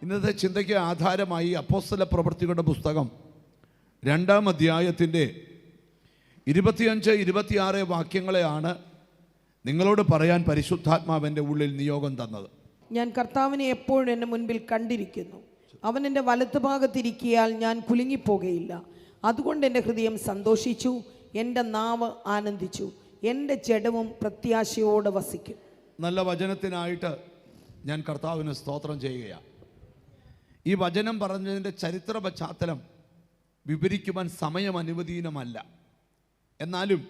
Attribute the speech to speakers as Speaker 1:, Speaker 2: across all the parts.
Speaker 1: ഇന്നത്തെ ചിന്തയ്ക്ക് ആധാരമായി അപ്പോസ്തല പ്രവൃത്തികളുടെ പുസ്തകം 2-ാം അധ്യായത്തിൻ്റെ 25-26 വാക്യങ്ങളെയാണ് നിങ്ങളോട് പറയാൻ പരിശുദ്ധാത്മാവിൻ്റെ ഉള്ളിൽ നിയോഗം തന്നത്.
Speaker 2: ഞാൻ കർത്താവിനെ എപ്പോഴും എൻ്റെ മുൻപിൽ കണ്ടിരിക്കുന്നു. അവൻ എൻ്റെ വലത്തുഭാഗത്തിരിക്കിയാൽ ഞാൻ കുലുങ്ങിപ്പോകുകയില്ല. അതുകൊണ്ട് എൻ്റെ ഹൃദയം സന്തോഷിച്ചു, എൻ്റെ നാവ് ആനന്ദിച്ചു, എൻ്റെ ജഡവും പ്രത്യാശയോടെ വസിക്കും.
Speaker 1: നല്ല വചനത്തിനായിട്ട് ഞാൻ കർത്താവിന് സ്തോത്രം ചെയ്യുകയാണ്. ഈ വചനം പറഞ്ഞതിൻ്റെ ചരിത്ര പശ്ചാത്തലം വിവരിക്കുവാൻ സമയം അനുവദീനമല്ല. എന്നാലും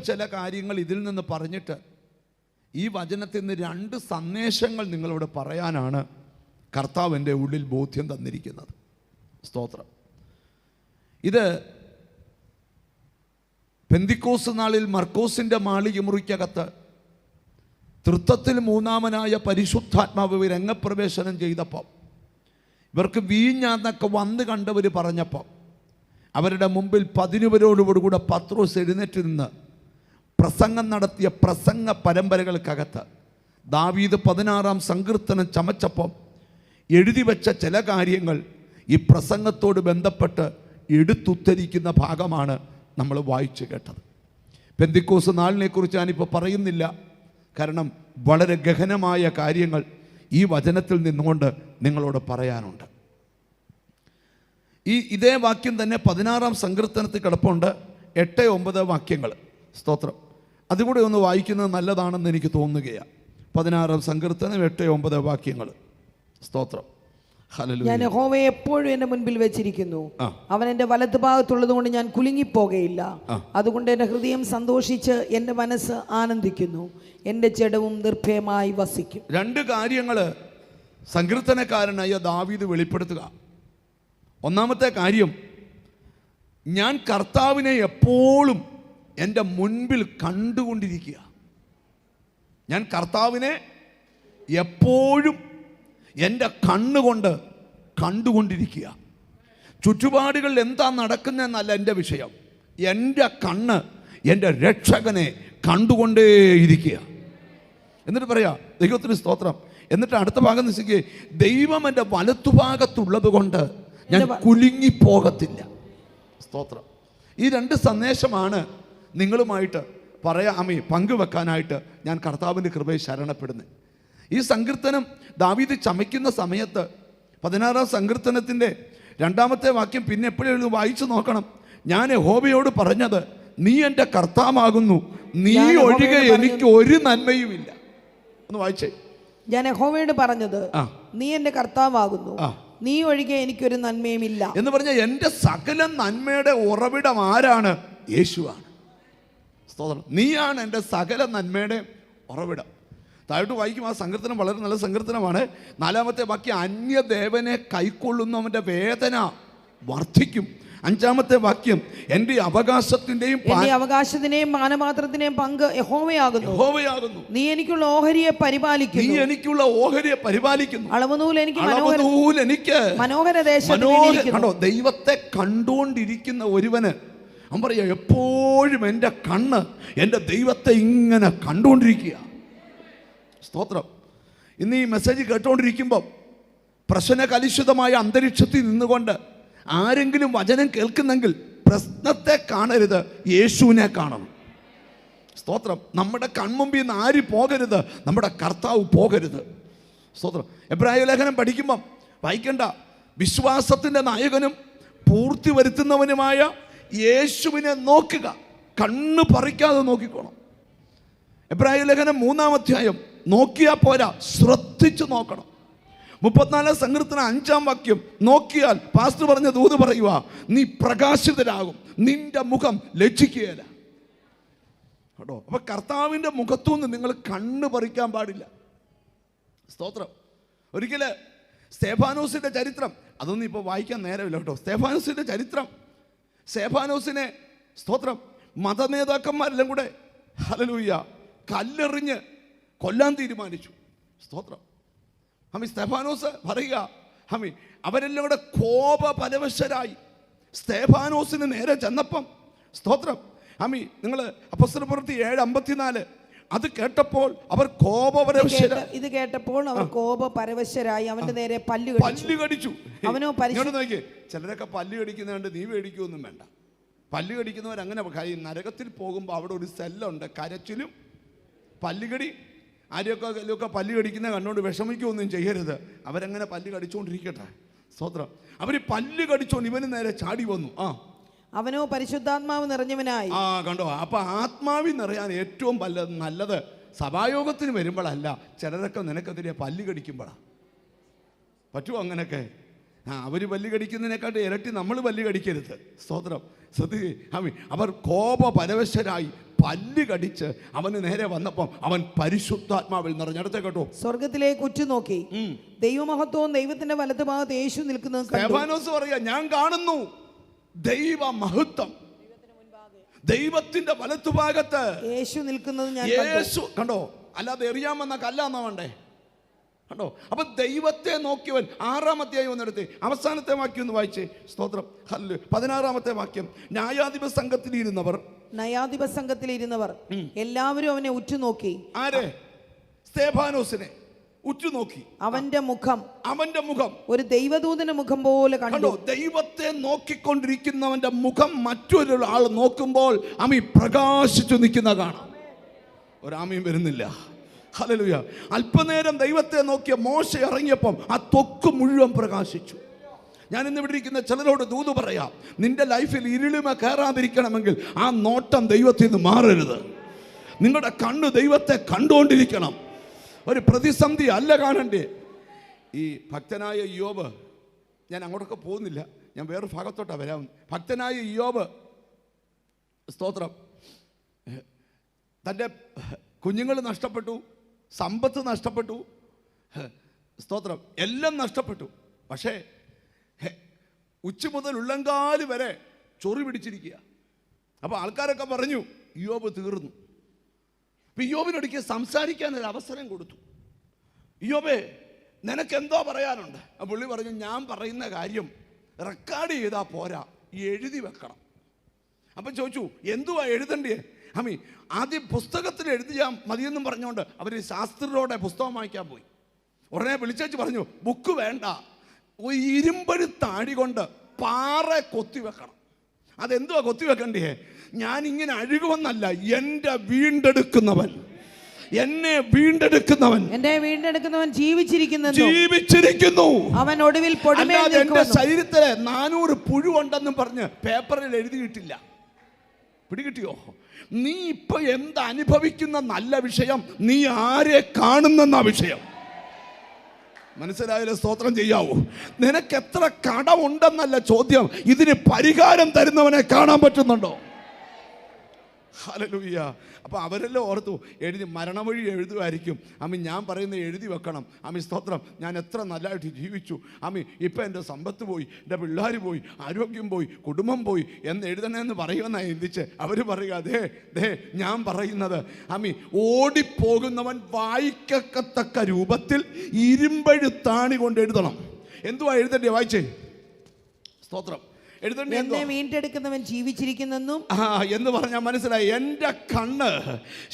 Speaker 1: ചില കാര്യങ്ങൾ ഇതിൽ നിന്ന് പറഞ്ഞിട്ട് ഈ വചനത്തിൽ നിന്ന് 2 സന്ദേശങ്ങൾ നിങ്ങളോട് പറയാനാണ് കർത്താവിൻ്റെ ഉള്ളിൽ ബോധ്യം തന്നിരിക്കുന്നത്. സ്തോത്രം. ഇത് പെന്തിക്കോസ് നാളിൽ മർക്കോസിൻ്റെ മാളിക മുറിക്കകത്ത് തൃത്വത്തിൽ 3-ാമനായ പരിശുദ്ധാത്മാവ് രംഗപ്രവേശനം ചെയ്തപ്പോൾ ഇവർക്ക് വീഞ്ഞാന്നൊക്കെ വന്ന് കണ്ടവർ പറഞ്ഞപ്പോൾ അവരുടെ മുമ്പിൽ 10 പേരോടുകൂടെ പത്രോസ് എഴുന്നേറ്റ് നിന്ന് പ്രസംഗം നടത്തിയ പ്രസംഗ പരമ്പരകൾക്കകത്ത് ദാവീദ് 16-ാം സങ്കീർത്തനം ചമച്ചപ്പോൾ എഴുതി വെച്ച ചില കാര്യങ്ങൾ ഈ പ്രസംഗത്തോട് ബന്ധപ്പെട്ട് എടുത്തുദ്ധരിക്കുന്ന ഭാഗമാണ് നമ്മൾ വായിച്ചു കേട്ടത്. പെന്തിക്കോസ് നാളിനെക്കുറിച്ച് ഞാനിപ്പോൾ പറയുന്നില്ല, കാരണം വളരെ ഗഹനമായ കാര്യങ്ങൾ ഈ വചനത്തിൽ നിന്നുകൊണ്ട് നിങ്ങളോട് പറയാനുണ്ട്. ഇതേ വാക്യം തന്നെ 16-ാം സങ്കീർത്തനത്തിൽ കിടപ്പുണ്ട്, 8-9 വാക്യങ്ങൾ. സ്തോത്രം. അതുകൂടെ ഒന്ന് വായിക്കുന്നത് നല്ലതാണെന്ന് എനിക്ക് തോന്നുകയാണ്. 16-ാം സങ്കീർത്തനം 8-9 വാക്യങ്ങൾ. സ്തോത്രം.
Speaker 2: ഞാൻ യഹോവയെ എപ്പോഴും എൻ്റെ മുൻപിൽ വെച്ചിരിക്കുന്നു. അവൻ എൻ്റെ വലത്ത് ഭാഗത്തുള്ളത് കൊണ്ട് ഞാൻ കുലുങ്ങിപ്പോകയില്ല. അതുകൊണ്ട് എൻ്റെ ഹൃദയം സന്തോഷിച്ച് എൻ്റെ മനസ്സ് ആനന്ദിക്കുന്നു, എൻ്റെ ജഡവും നിർഭയമായി വസിക്കും. 2
Speaker 1: കാര്യങ്ങൾ സങ്കീർത്തനക്കാരനായ ദാവീദ് വെളിപ്പെടുത്തുക. ഒന്നാമത്തെ കാര്യം, ഞാൻ കർത്താവിനെ എപ്പോഴും എൻ്റെ മുൻപിൽ കണ്ടുകൊണ്ടിരിക്കുക. ഞാൻ കർത്താവിനെ എപ്പോഴും എൻ്റെ കണ്ണുകൊണ്ട് കണ്ടുകൊണ്ടിരിക്കുക. ചുറ്റുപാടുകളിൽ എന്താ നടക്കുന്നതെന്നല്ല എൻ്റെ വിഷയം. എൻ്റെ കണ്ണ് എൻ്റെ രക്ഷകനെ കണ്ടുകൊണ്ടേയിരിക്കുക. എന്നിട്ട് പറയാ ദൈവത്തിന് സ്തോത്രം. എന്നിട്ട് അടുത്ത ഭാഗം നിശ്ചയിക്കുക, ദൈവം എൻ്റെ വലത്തുഭാഗത്തുള്ളത് കൊണ്ട് ഞാൻ കുലുങ്ങിപ്പോകത്തില്ല. സ്തോത്രം. ഈ 2 സന്ദേശമാണ് നിങ്ങളുമായിട്ട് പങ്കുവെക്കാനായിട്ട് ഞാൻ കർത്താവിൻ്റെ കൃപയെ ശരണപ്പെടുന്നത്. ഈ സങ്കീർത്തനം ദാവീദ് ചമയ്ക്കുന്ന സമയത്ത് 16-ാം സങ്കീർത്തനത്തിൻ്റെ 2-ാമത്തെ വാക്യം പിന്നെ എപ്പോഴും വായിച്ചു നോക്കണം. ഞാൻ യഹോവയോട് പറഞ്ഞത്, നീ എൻ്റെ കർത്താവാകുന്നു, നീ ഒഴികെ എനിക്ക് ഒരു നന്മയുമില്ല. ഒന്ന് വായിച്ചേ.
Speaker 2: ഞാൻ യഹോവയോട് പറഞ്ഞത്, നീ എൻ്റെ കർത്താവാകുന്നു, നീ ഒഴികെ എനിക്കൊരു നന്മയുമില്ല
Speaker 1: എന്ന് പറഞ്ഞാൽ എൻ്റെ സകല നന്മയുടെ ഉറവിടം ആരാണ്? യേശുവാണ്. സ്തോത്രം. നീയാണ് എൻ്റെ സകല നന്മയുടെ ഉറവിടം. താഴോട്ട് വായിക്കും. ആ സങ്കീർത്തനം വളരെ നല്ല സങ്കീർത്തനമാണ്. 4-ാമത്തെ വാക്യം, അന്യദേവനെ കൈക്കൊള്ളുന്നവൻ്റെ വേദന വർദ്ധിക്കും. 5-ാമത്തെ വാക്യം, എൻ്റെ അവകാശത്തിൻ്റെയും
Speaker 2: മാനപാത്രത്തിന്റെയും പങ്ക് യഹോവയാകുന്നു. നീ എനിക്കുള്ള ഓഹരിയെ പരിപാലിക്കുന്നു. അളവുനൂൽ എനിക്ക് മനോഹര ദേശം.
Speaker 1: കണ്ടോ, ദൈവത്തെ കണ്ടുകൊണ്ടിരിക്കുന്ന ഒരുവന് അവൻ പറയാ, എപ്പോഴും എൻ്റെ കണ്ണ് എൻ്റെ ദൈവത്തെ ഇങ്ങനെ കണ്ടുകൊണ്ടിരിക്കുക. സ്തോത്രം. ഇന്ന് ഈ മെസ്സേജ് കേട്ടുകൊണ്ടിരിക്കുമ്പോൾ പ്രശ്നകലുഷിതമായ അന്തരീക്ഷത്തിൽ നിന്നുകൊണ്ട് ആരെങ്കിലും വചനം കേൾക്കുന്നെങ്കിൽ പ്രശ്നത്തെ കാണരുത്, യേശുവിനെ കാണണം. സ്തോത്രം. നമ്മുടെ കൺമുമ്പിൽ നിന്ന് ആര് പോകരുത്? നമ്മുടെ കർത്താവ് പോകരുത്. സ്തോത്രം. എബ്രായ ലേഖനം പഠിക്കുമ്പം വായിക്കണ്ട, വിശ്വാസത്തിൻ്റെ നായകനും പൂർത്തി വരുത്തുന്നവനുമായ യേശുവിനെ നോക്കുക. കണ്ണ് പറിക്കാതെ നോക്കിക്കോണം. എബ്രായ ലേഖനം 3-ാം അധ്യായം നോക്കിയാൽ പോരാ, ശ്രദ്ധിച്ചു നോക്കണം. 34-ാം സങ്കീർത്തനം 5-ാം വാക്യം നോക്കിയാൽ പാസ്റ്റർ പറഞ്ഞ ദൂത് പറയുക, നീ പ്രകാശിതരാകും, നിന്റെ മുഖം ലജ്ജിക്കുകയില്ല. കേട്ടോ. അപ്പൊ കർത്താവിൻ്റെ മുഖത്തുനിന്ന് നിങ്ങൾ കണ്ണ് പറിക്കാൻ പാടില്ല. സ്തോത്രം. ഒരിക്കല് സ്തെഫാനോസിന്റെ ചരിത്രം, അതൊന്നും ഇപ്പോൾ വായിക്കാൻ നേരമില്ല കേട്ടോ. സ്തെഫാനോസിന്റെ ചരിത്രം, സ്തെഫാനോസിനെ സ്തോത്രം മതനേതാക്കന്മാരെല്ലാം കൂടെ ഹല്ലേലൂയ കല്ലെറിഞ്ഞ് കൊല്ലാൻ തീരുമാനിച്ചു. സ്തോത്രം. സ്തെഫാനോസ് പറയുക, അവരെല്ലാം കൂടെ കോപപരവശരായി സ്തെഫാനോസിന് നേരെ ചെന്നപ്പം സ്തോത്രം നിങ്ങൾ അപ്പോസ്തലപ്രവൃത്തി 7:54 അത് കേട്ടപ്പോൾ അവർ കോപപരവശരായി.
Speaker 2: ഇത് കേട്ടപ്പോൾ അവർ കോപപരവശരായി അവന്റെ നേരെ പല്ല്
Speaker 1: കടിച്ചു.
Speaker 2: അവനോ
Speaker 1: നോക്കിയേ, ചിലരൊക്കെ പല്ല് കടിക്കുന്നതുകൊണ്ട് നീ പേടിക്കൊന്നും വേണ്ട. പല്ല് കടിക്കുന്നവർ അങ്ങനെ നരകത്തിൽ പോകുമ്പോൾ അവിടെ ഒരു സെല്ലുണ്ട്, കരച്ചിലും പല്ലുകടി. ആരെയൊക്കെ പല്ല് കടിക്കുന്ന കണ്ടുകൊണ്ട് വിഷമിക്കുകയൊന്നും ചെയ്യരുത്. അവരങ്ങനെ പല്ല് കടിച്ചുകൊണ്ടിരിക്കട്ടെ. സ്തോത്രം. അവർ പല്ല് കടിച്ചോണ്ട് ഇവന് നേരെ ചാടി വന്നു.
Speaker 2: അവനോ പരിശുദ്ധാത്മാവ് നിറഞ്ഞവനായി.
Speaker 1: കണ്ടോ? അപ്പൊ ആത്മാവിൽ നിറയാൻ ഏറ്റവും നല്ലത് സഭായോഗത്തിന് വരുമ്പോഴല്ല, ചിലരൊക്കെ നിനക്കെതിരെ പല്ല് കടിക്കുമ്പോഴാണ്. പറ്റുമോ അങ്ങനെയൊക്കെ? അവര് പല്ല് കടിക്കുന്നതിനെക്കാട്ട് ഇരട്ടി നമ്മൾ പല്ല് കടിക്കരുത്. സ്തോത്രം. അവർ കോപപരവശരായി പല്ല് കടിച്ച് അവന് നേരെ വന്നപ്പം അവൻ പരിശുദ്ധാത്മാവിൽ നിറഞ്ഞെടുത്തേ കേട്ടോ.
Speaker 2: സ്വർഗത്തിലേക്ക് ഉറ്റുനോക്കി ദൈവമഹത്വവും ദൈവത്തിന്റെ വലതുഭാഗത്ത് യേശു നിൽക്കുന്നത്
Speaker 1: സ്തെഫാനോസ് പറയാ, ഞാൻ കാണുന്നു ദൈവ മഹത്വം ദൈവത്തിന്റെ വലത്തുഭാഗത്ത്
Speaker 2: യേശു നിൽക്കുന്നത് ഞാൻ
Speaker 1: കണ്ടോ. അല്ലാതെ എറിയാമെന്ന കല്ലാന്നോ വേണ്ടേ? കണ്ടോ? അപ്പൊ ദൈവത്തെ നോക്കിയവൻ. 6-ാം അധ്യായം ഒന്നെടുത്ത് അവസാനത്തെ വാക്യം ഒന്ന് വായിച്ചേ. സ്തോത്രം. 16-ാമത്തെ വാക്യം. ന്യായാധിപ സംഘത്തിലിരുന്നവർ എല്ലാവരും അവനെ ഉറ്റുനോക്കി. ആരെ? സ്തെഫാനോസിനെ ഉറ്റുനോക്കി. അവന്റെ മുഖം ഒരു ദൈവദൂതന്റെ മുഖം പോലെ കണ്ടു. ദൈവത്തെ നോക്കിക്കൊണ്ടിരിക്കുന്നവന്റെ മുഖം മറ്റൊരു ആൾ നോക്കുമ്പോൾ അമി പ്രകാശിച്ചു നിൽക്കുന്ന കാണാം. ഒരാമയും വരുന്നില്ല. ഹല്ലേലൂയ. അല്പനേരം ദൈവത്തെ നോക്കിയ മോശ ഇറങ്ങിയപ്പം ആ ത്വക്ക് മുഴുവൻ പ്രകാശിച്ചു. ഞാൻ ഇന്ന് ഇവിടെ ഇരിക്കുന്ന ചിലരോട് ദൂത് പറയാം, നിന്റെ ലൈഫിൽ ഇരുളിമ കയറാതിരിക്കണമെങ്കിൽ ആ നോട്ടം ദൈവത്തിൽ നിന്ന് മാറരുത്. നിങ്ങളുടെ കണ്ണ് ദൈവത്തെ കണ്ടുകൊണ്ടിരിക്കണം. ഒരു പ്രതിസന്ധി അല്ല കാണണ്ടേ. ഈ ഭക്തനായ ഇയ്യോബ്, ഞാൻ അങ്ങോട്ടൊക്കെ പോകുന്നില്ല, ഞാൻ വേറൊരു ഭാഗത്തോട്ടാണ് വരാം. ഭക്തനായ ഇയ്യോബ്, സ്തോത്രം, തൻ്റെ കുഞ്ഞുങ്ങൾ നഷ്ടപ്പെട്ടു, സമ്പത്ത് നഷ്ടപ്പെട്ടു, സ്തോത്രം, എല്ലാം നഷ്ടപ്പെട്ടു. പക്ഷേ ഉച്ച മുതൽ ഉള്ളങ്കാല് വരെ ചൊറി പിടിച്ചിരിക്കുക. അപ്പോൾ ആൾക്കാരൊക്കെ പറഞ്ഞു ഇയ്യോബ് തീർന്നു. അപ്പം ഇയ്യോബിനൊരിക്കൽ സംസാരിക്കാൻ ഒരു അവസരം കൊടുത്തു. ഇയ്യോബേ, നിനക്കെന്തോ പറയാനുണ്ട്? ആ പുള്ളി പറഞ്ഞു, ഞാൻ പറയുന്ന കാര്യം റെക്കോർഡ് ചെയ്താൽ പോരാ, എഴുതി വെക്കണം. അപ്പം ചോദിച്ചു, എന്തുവാ എഴുതണ്ടേ? ആദ്യം പുസ്തകത്തിൽ എഴുതിയാൽ മതിയെന്നും പറഞ്ഞുകൊണ്ട് അവർ ശാസ്ത്രിയോടെ പുസ്തകം വായിക്കാൻ പോയി. ഉടനെ വിളിച്ചു പറഞ്ഞു, ബുക്ക് വേണ്ട, ഒരു ഇരുമ്പഴുത്താടി കൊണ്ട് പാറ കൊത്തിവെക്കണം. അതെന്തുവാ കൊത്തിവെക്കണ്ടേ? ഞാനിങ്ങനെ അഴുകുമെന്നല്ല, എൻ്റെ വീണ്ടെടുക്കുന്നവൻ, എന്നെ വീണ്ടെടുക്കുന്നവൻ,
Speaker 2: എന്നെ വീണ്ടെടുക്കുന്നവൻ ജീവിച്ചിരിക്കുന്നു.
Speaker 1: അവൻ ഒടുവിൽ എന്റെ ശരീരത്തില് 400 പുഴു ഉണ്ടെന്നും പറഞ്ഞ് പേപ്പറിൽ എഴുതിയിട്ടില്ല. പിടികിട്ടിയോ? നീ ഇപ്പൊ എന്ത് അനുഭവിക്കുന്ന നല്ല വിഷയം, നീ ആരെ കാണുന്നെന്ന വിഷയം. മനസ്സിലായാലും സ്തോത്രം ചെയ്യാവൂ. നിനക്ക് എത്ര കടമുണ്ടെന്നല്ല ചോദ്യം, ഇതിന് പരിഹാരം തരുന്നവനെ കാണാൻ പറ്റുന്നുണ്ടോ? ഹല്ലേലൂയ. അപ്പോൾ അവരെല്ലാം ഓർത്തു എഴുതി മരണമൊഴി എഴുതുമായിരിക്കും. ഞാൻ പറയുന്നത് എഴുതി വെക്കണം. സ്തോത്രം, ഞാൻ എത്ര നല്ലതായിട്ട് ജീവിച്ചു. ഇപ്പം എൻ്റെ സമ്പത്ത് പോയി, എൻ്റെ പിള്ളേർ പോയി, ആരോഗ്യം പോയി, കുടുംബം പോയി എന്ന് എഴുതണമെന്ന് പറയുമെന്നാണ് ചിന്തിച്ച് അവർ പറയുക, ദേ ഞാൻ പറയുന്നത് ഓടിപ്പോകുന്നവൻ വായിക്കത്തക്ക രൂപത്തിൽ ഇരുമ്പഴുത്താണി കൊണ്ട് എഴുതണം. എന്തുവാ എഴുതണ്ടേ? വായിച്ചേ. സ്തോത്രം.
Speaker 2: എന്നെ വീണ്ടെടുക്കുന്നവൻ ജീവിച്ചിരിക്കുന്നെന്നും
Speaker 1: എന്ന് പറഞ്ഞാൽ മനസ്സിലായി. എൻ്റെ കണ്ണ്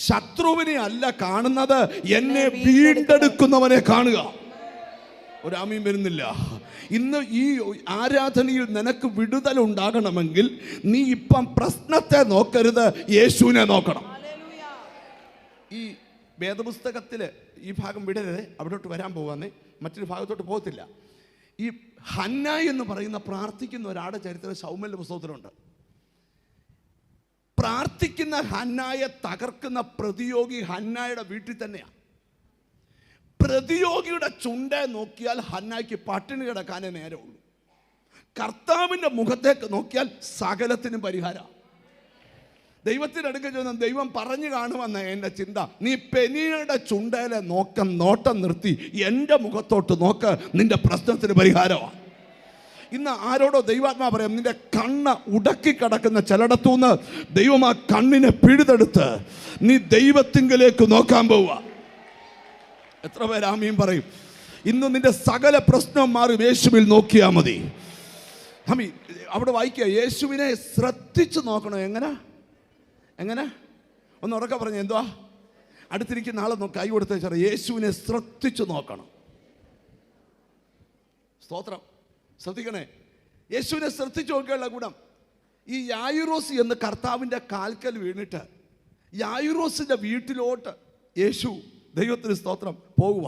Speaker 1: ശത്രുവിനെ അല്ല കാണുന്നത്, എന്നെ വീണ്ടെടുക്കുന്നവനെ കാണുക. ഒരാമയും വരുന്നില്ല. ഇന്ന് ഈ ആരാധനയിൽ നിനക്ക് വിടുതൽ ഉണ്ടാകണമെങ്കിൽ നീ ഇപ്പം പ്രശ്നത്തെ നോക്കരുത്, യേശുവിനെ നോക്കണം. ഈ വേദപുസ്തകത്തിൽ ഈ ഭാഗം വിടരുത്, അവിടോട്ട് വരാൻ പോവാന്നേ, മറ്റൊരു ഭാഗത്തോട്ട് പോകത്തില്ല. ഈ ഹന്ന എന്ന് പറയുന്ന പ്രാർത്ഥിക്കുന്ന ഒരാളുടെ ചരിത്രം ശൗമേലിന്റെ പുസ്തകത്തിലുണ്ട്. പ്രാർത്ഥിക്കുന്ന ഹന്നായെ തകർക്കുന്ന പ്രതിയോഗി ഹന്നായുടെ വീട്ടിൽ തന്നെയാണ്. പ്രതിയോഗിയുടെ ചുണ്ടേ നോക്കിയാൽ ഹന്നായ്ക്ക് പട്ടിണി കിടക്കാനേ നേരമുള്ളൂ. കർത്താവിൻ്റെ മുഖത്തേക്ക് നോക്കിയാൽ സകലത്തിനും പരിഹാരം. ദൈവത്തിൻ്റെ അടുക്കൽ ചെന്ന് ദൈവം പറഞ്ഞു കാണുമെന്ന എൻ്റെ ചിന്ത. നീ പെനിയുടെ ചുണ്ടയിലെ നോട്ടം നിർത്തി എൻ്റെ മുഖത്തോട്ട് നോക്ക്, നിന്റെ പ്രശ്നത്തിന് പരിഹാരമാണ്. ഇന്ന് ആരോടോ ദൈവാത്മാ പറയാം, നിന്റെ കണ്ണ് ഉടക്കി കിടക്കുന്ന ചിലടത്തുനിന്ന് ദൈവം ആ കണ്ണിനെ പിഴുതെടുത്ത് നീ ദൈവത്തിങ്കലേക്ക് നോക്കാൻ പോവുക. എത്ര പേര് ആമീൻ പറയും? ഇന്ന് നിന്റെ സകല പ്രശ്നം മാറി യേശുവിൽ നോക്കിയാൽ മതി. അവിടെ വായിക്കുക, യേശുവിനെ ശ്രദ്ധിച്ച് നോക്കണം. എങ്ങനെ ഒന്ന് ഉറക്കെ പറഞ്ഞു. എന്തുവാ? അടുത്തിരിക്കുന്ന ആളെ കൈ കൊടുത്ത വെച്ചാൽ യേശുവിനെ ശ്രദ്ധിച്ചു നോക്കണം. സ്തോത്രം. ശ്രദ്ധിക്കണേ, യേശുവിനെ ശ്രദ്ധിച്ചു നോക്കിയുള്ള ഗുണം. ഈ യായിറോസ് എന്ന് കർത്താവിൻ്റെ കാൽക്കൽ വീണിട്ട് യായിറോസിൻ്റെ വീട്ടിലോട്ട് യേശു, ദൈവത്തിന് സ്തോത്രം, പോകുക.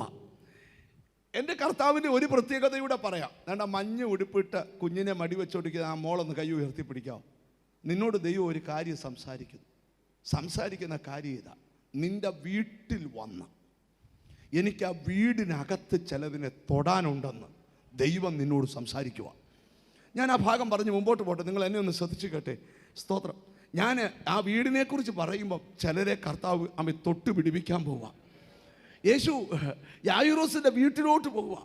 Speaker 1: എൻ്റെ കർത്താവിൻ്റെ ഒരു പ്രത്യേകതയൂടെ പറയാം. വേണ്ട, മഞ്ഞ് ഉടുപ്പിട്ട് കുഞ്ഞിനെ മടി വെച്ചോടിക്കുന്ന ആ മോളൊന്ന് കൈ ഉയർത്തിപ്പിടിക്കാം. നിന്നോട് ദൈവം ഒരു കാര്യം സംസാരിക്കുന്ന കാര്യം ഇതാ. നിൻ്റെ വീട്ടിൽ വന്ന് എനിക്ക് ആ വീടിനകത്ത് ചിലതിനെ തൊടാനുണ്ടെന്ന് ദൈവം നിന്നോട് സംസാരിക്കുക. ഞാൻ ആ ഭാഗം പറഞ്ഞ് മുമ്പോട്ട് പോട്ടെ, നിങ്ങൾ എന്നെ ഒന്ന് ശ്രദ്ധിച്ച് കേട്ടെ. സ്തോത്രം. ഞാൻ ആ വീടിനെക്കുറിച്ച് പറയുമ്പോൾ ചിലരെ കർത്താവ് അമ്മ തൊട്ട് പിടിപ്പിക്കാൻ പോവുക. യേശു യായിറോസിൻ്റെ വീട്ടിലോട്ട് പോവുക.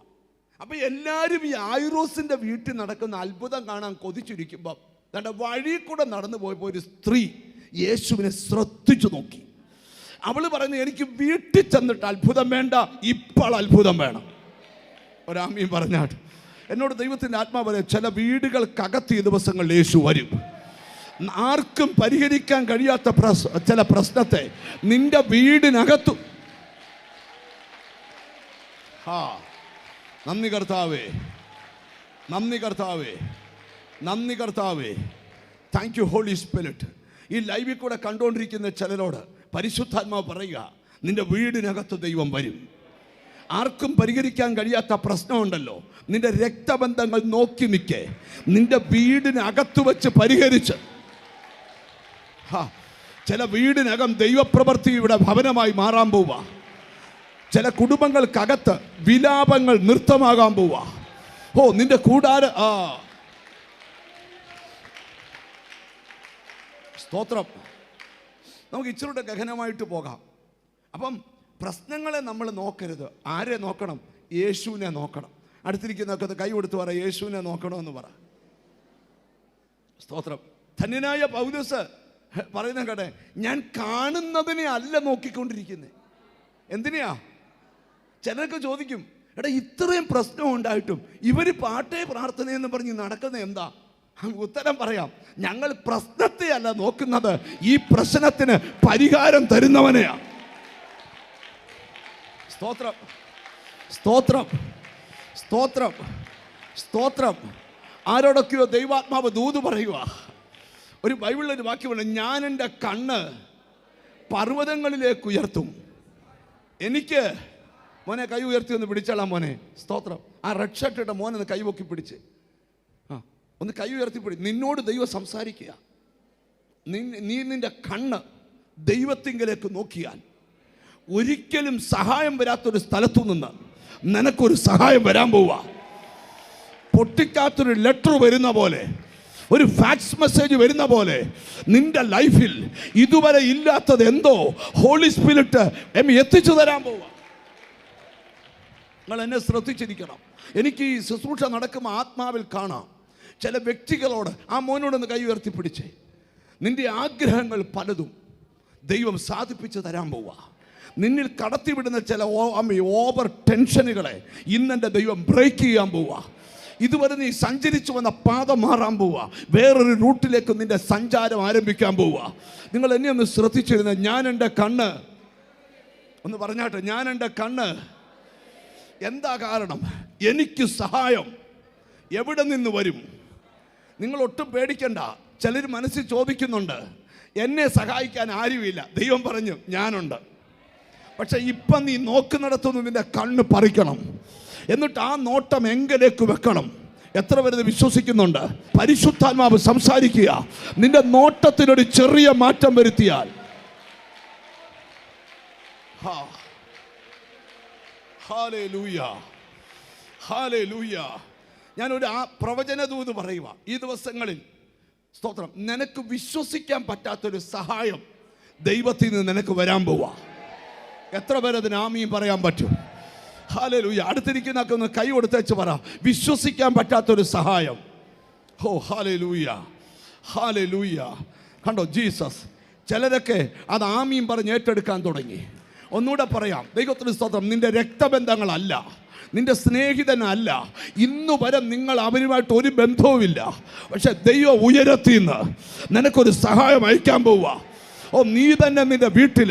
Speaker 1: അപ്പം എല്ലാവരും ഈ യായിറോസിൻ്റെ വീട്ടിൽ നടക്കുന്ന അത്ഭുതം കാണാൻ കൊതിച്ചിരിക്കുമ്പം തൻ്റെ വഴി കൂടെ നടന്നു പോയപ്പോൾ ഒരു സ്ത്രീ യേശുവിനെ ശ്രദ്ധിച്ചു നോക്കി. അവൾ പറയുന്നത്, എനിക്ക് വീട്ടിൽ ചെന്നിട്ട് അത്ഭുതം വേണ്ട, ഇപ്പോൾ അത്ഭുതം വേണം. ഒരാമയും പറഞ്ഞാട്ട് എന്നോട് ദൈവത്തിൻ്റെ ആത്മാവ് പറയാം, ചില വീടുകൾക്കകത്ത് ഈ ദിവസങ്ങളിൽ യേശു വരും. ആർക്കും പരിഹരിക്കാൻ കഴിയാത്ത ചില പ്രശ്നത്തെ നിന്റെ വീടിനകത്തു. നന്ദി കർത്താവേ, നന്ദി കർത്താവേ, നന്ദി കർത്താവേ. Thank you holy spirit. ഈ ലൈവിൽ കൂടെ കണ്ടുകൊണ്ടിരിക്കുന്ന ചിലരോട് പരിശുദ്ധാത്മാവ് പറയുക, നിന്റെ വീടിനകത്ത് ദൈവം വരും. ആർക്കും പരിഹരിക്കാൻ കഴിയാത്ത പ്രശ്നമുണ്ടല്ലോ, നിന്റെ രക്തബന്ധങ്ങൾ നോക്കി നിൽക്കേ, നിന്റെ വീടിനകത്ത് വെച്ച് പരിഹരിച്ച്. ചില വീടിനകം ദൈവപ്രവൃത്തിയുടെ ഭവനമായി മാറാൻ പോവുക. ചില കുടുംബങ്ങൾക്കകത്ത് വിലാപങ്ങൾ നൃത്തമാകാൻ പോവുക. നിന്റെ സ്തോത്രം. നമുക്ക് ഇച്ചിരൂടെ ഗഹനമായിട്ട് പോകാം. അപ്പം പ്രശ്നങ്ങളെ നമ്മൾ നോക്കരുത്. ആരെ നോക്കണം? യേശുവിനെ നോക്കണം. അടുത്തിരിക്കുന്നതൊക്കെ കൈ കൊടുത്ത് പറ, യേശുവിനെ നോക്കണമെന്ന് പറ. സ്തോത്രം. ധന്യനായ പൗലോസ് പറയുന്ന കേട്ടെ, ഞാൻ കാണുന്നതിനെ അല്ല നോക്കിക്കൊണ്ടിരിക്കുന്നത്. എന്തിനാ? ചിലരൊക്കെ ചോദിക്കും, എടാ ഇത്രയും പ്രശ്നം ഉണ്ടായിട്ടും ഇവർ പാട്ടേ പ്രാർത്ഥനയെന്ന് പറഞ്ഞ് നടക്കുന്നത് എന്താ? ഉത്തരം പറയാം, ഞങ്ങൾ പ്രശ്നത്തെ അല്ല നോക്കുന്നത്, ഈ പ്രശ്നത്തിന് പരിഹാരം തരുന്നവനെയാ. സ്തോത്രം, സ്തോത്രം, സ്തോത്രം, സ്തോത്രം. ആരോടൊക്കെയോ ദൈവാത്മാവ് ദൂത് പറയുക. ഒരു ബൈബിളിലൊരു വാക്യമുണ്ട്, ഞാൻ എൻ്റെ കണ്ണ് പർവ്വതങ്ങളിലേക്ക് ഉയർത്തും. എനിക്ക് മോനെ കൈ ഉയർത്തി ഒന്ന് പിടിച്ചാളാം മോനെ. സ്തോത്രം. ആ റെഡ് ഷർട്ട് ഇട്ട മോനെ ഒന്ന് കൈ പൊക്കി പിടിച്ച് ഒന്ന് കൈ ഉയർത്തിപ്പിടി. നിന്നോട് ദൈവം സംസാരിക്കുക. നീ നിന്റെ കണ്ണ് ദൈവത്തിങ്കലേക്ക് നോക്കിയാൽ ഒരിക്കലും സഹായം വരാത്തൊരു സ്ഥലത്തു നിന്ന് നിനക്കൊരു സഹായം വരാൻ പോവുക. പൊട്ടിക്കാത്തൊരു ലെറ്റർ വരുന്ന പോലെ, ഒരു ഫാക്സ് മെസ്സേജ് വരുന്ന പോലെ നിന്റെ ലൈഫിൽ ഇതുവരെ ഇല്ലാത്തത് എന്തോ ഹോളി സ്പിരിറ്റ് എത്തിച്ചു തരാൻ പോവുക. നിങ്ങൾ എന്നെ ശ്രദ്ധിച്ചിരിക്കണം. എനിക്ക് ഈ ശുശ്രൂഷ നടക്കുമ്പോൾ ആത്മാവിൽ കാണാം ചില വ്യക്തികളോട്, ആ മോനോടൊന്ന് കൈ ഉയർത്തിപ്പിടിച്ചേ. നിന്റെ ആഗ്രഹങ്ങൾ പലതും ദൈവം സാധിപ്പിച്ച് തരാൻ പോവുക. നിന്നിൽ കടത്തിവിടുന്ന ചില ഓവർ ടെൻഷനുകളെ ഇന്നെൻ്റെ ദൈവം ബ്രേക്ക് ചെയ്യാൻ പോവുക. ഇതുവരെ നീ സഞ്ചരിച്ചു വന്ന പാത മാറാൻ പോവുക. വേറൊരു റൂട്ടിലേക്ക് നിന്റെ സഞ്ചാരം ആരംഭിക്കാൻ പോവുക. നിങ്ങൾ എന്നെ ഒന്ന് ശ്രദ്ധിച്ചിരുന്ന, ഞാൻ എൻ്റെ കണ്ണ് ഒന്ന് പറഞ്ഞാട്ടെ, ഞാൻ എൻ്റെ കണ്ണ്. എന്താ കാരണം? എനിക്ക് സഹായം എവിടെ നിന്ന് വരും? നിങ്ങൾ ഒട്ടും പേടിക്കണ്ട. ചിലർ മനസ്സിൽ ചോദിക്കുന്നുണ്ട്, എന്നെ സഹായിക്കാൻ ആരുമില്ല. ദൈവം പറഞ്ഞു, ഞാനുണ്ട്. പക്ഷെ ഇപ്പം നീ നോക്കുന്നിടത്തുനിന്ന് നിന്റെ കണ്ണ് പറിക്കണം. എന്നിട്ട് ആ നോട്ടം എങ്കിലേക്ക് വെക്കണം. എത്ര പേര് വിശ്വസിക്കുന്നുണ്ട്? പരിശുദ്ധാത്മാവ് സംസാരിക്കുക. നിന്റെ നോട്ടത്തിനൊരു ചെറിയ മാറ്റം വരുത്തിയാൽ, ഹല്ലേലൂയ, ഹല്ലേലൂയ. ഞാനൊരു പ്രവചന ദൂത് പറയുക. ഈ ദിവസങ്ങളിൽ സ്തോത്രം, നിനക്ക് വിശ്വസിക്കാൻ പറ്റാത്തൊരു സഹായം ദൈവത്തിൽ നിന്ന് നിനക്ക് വരാൻ പോവാ. എത്ര പേരതിന് ആമീൻ പറയാൻ പറ്റും? ഹല്ലേലൂയ. അടുത്തിരിക്കുന്നൊക്കെ ഒന്ന് കൈ കൊടുത്തേച്ച് പറ, വിശ്വസിക്കാൻ പറ്റാത്തൊരു സഹായം. Hallelujah, hallelujah. കണ്ടോ ജീസസ്. ചിലരൊക്കെ അത് ആമീൻ പറഞ്ഞ് ഏറ്റെടുക്കാൻ തുടങ്ങി. ഒന്നുകൂടെ പറയാം, ദൈവത്തിന് സ്തോത്രം. നിന്റെ രക്തബന്ധങ്ങളല്ല, നിന്റെ സ്നേഹിതനല്ല, ഇന്നു വരെ നിങ്ങൾ അവരുമായിട്ട് ഒരു ബന്ധവുമില്ല. പക്ഷെ ദൈവം ഉയരത്തിൽ നിന്ന് നിനക്കൊരു സഹായം അയക്കാൻ പോവുക. ഓ, നീ തന്നെ നിന്റെ വീട്ടിൽ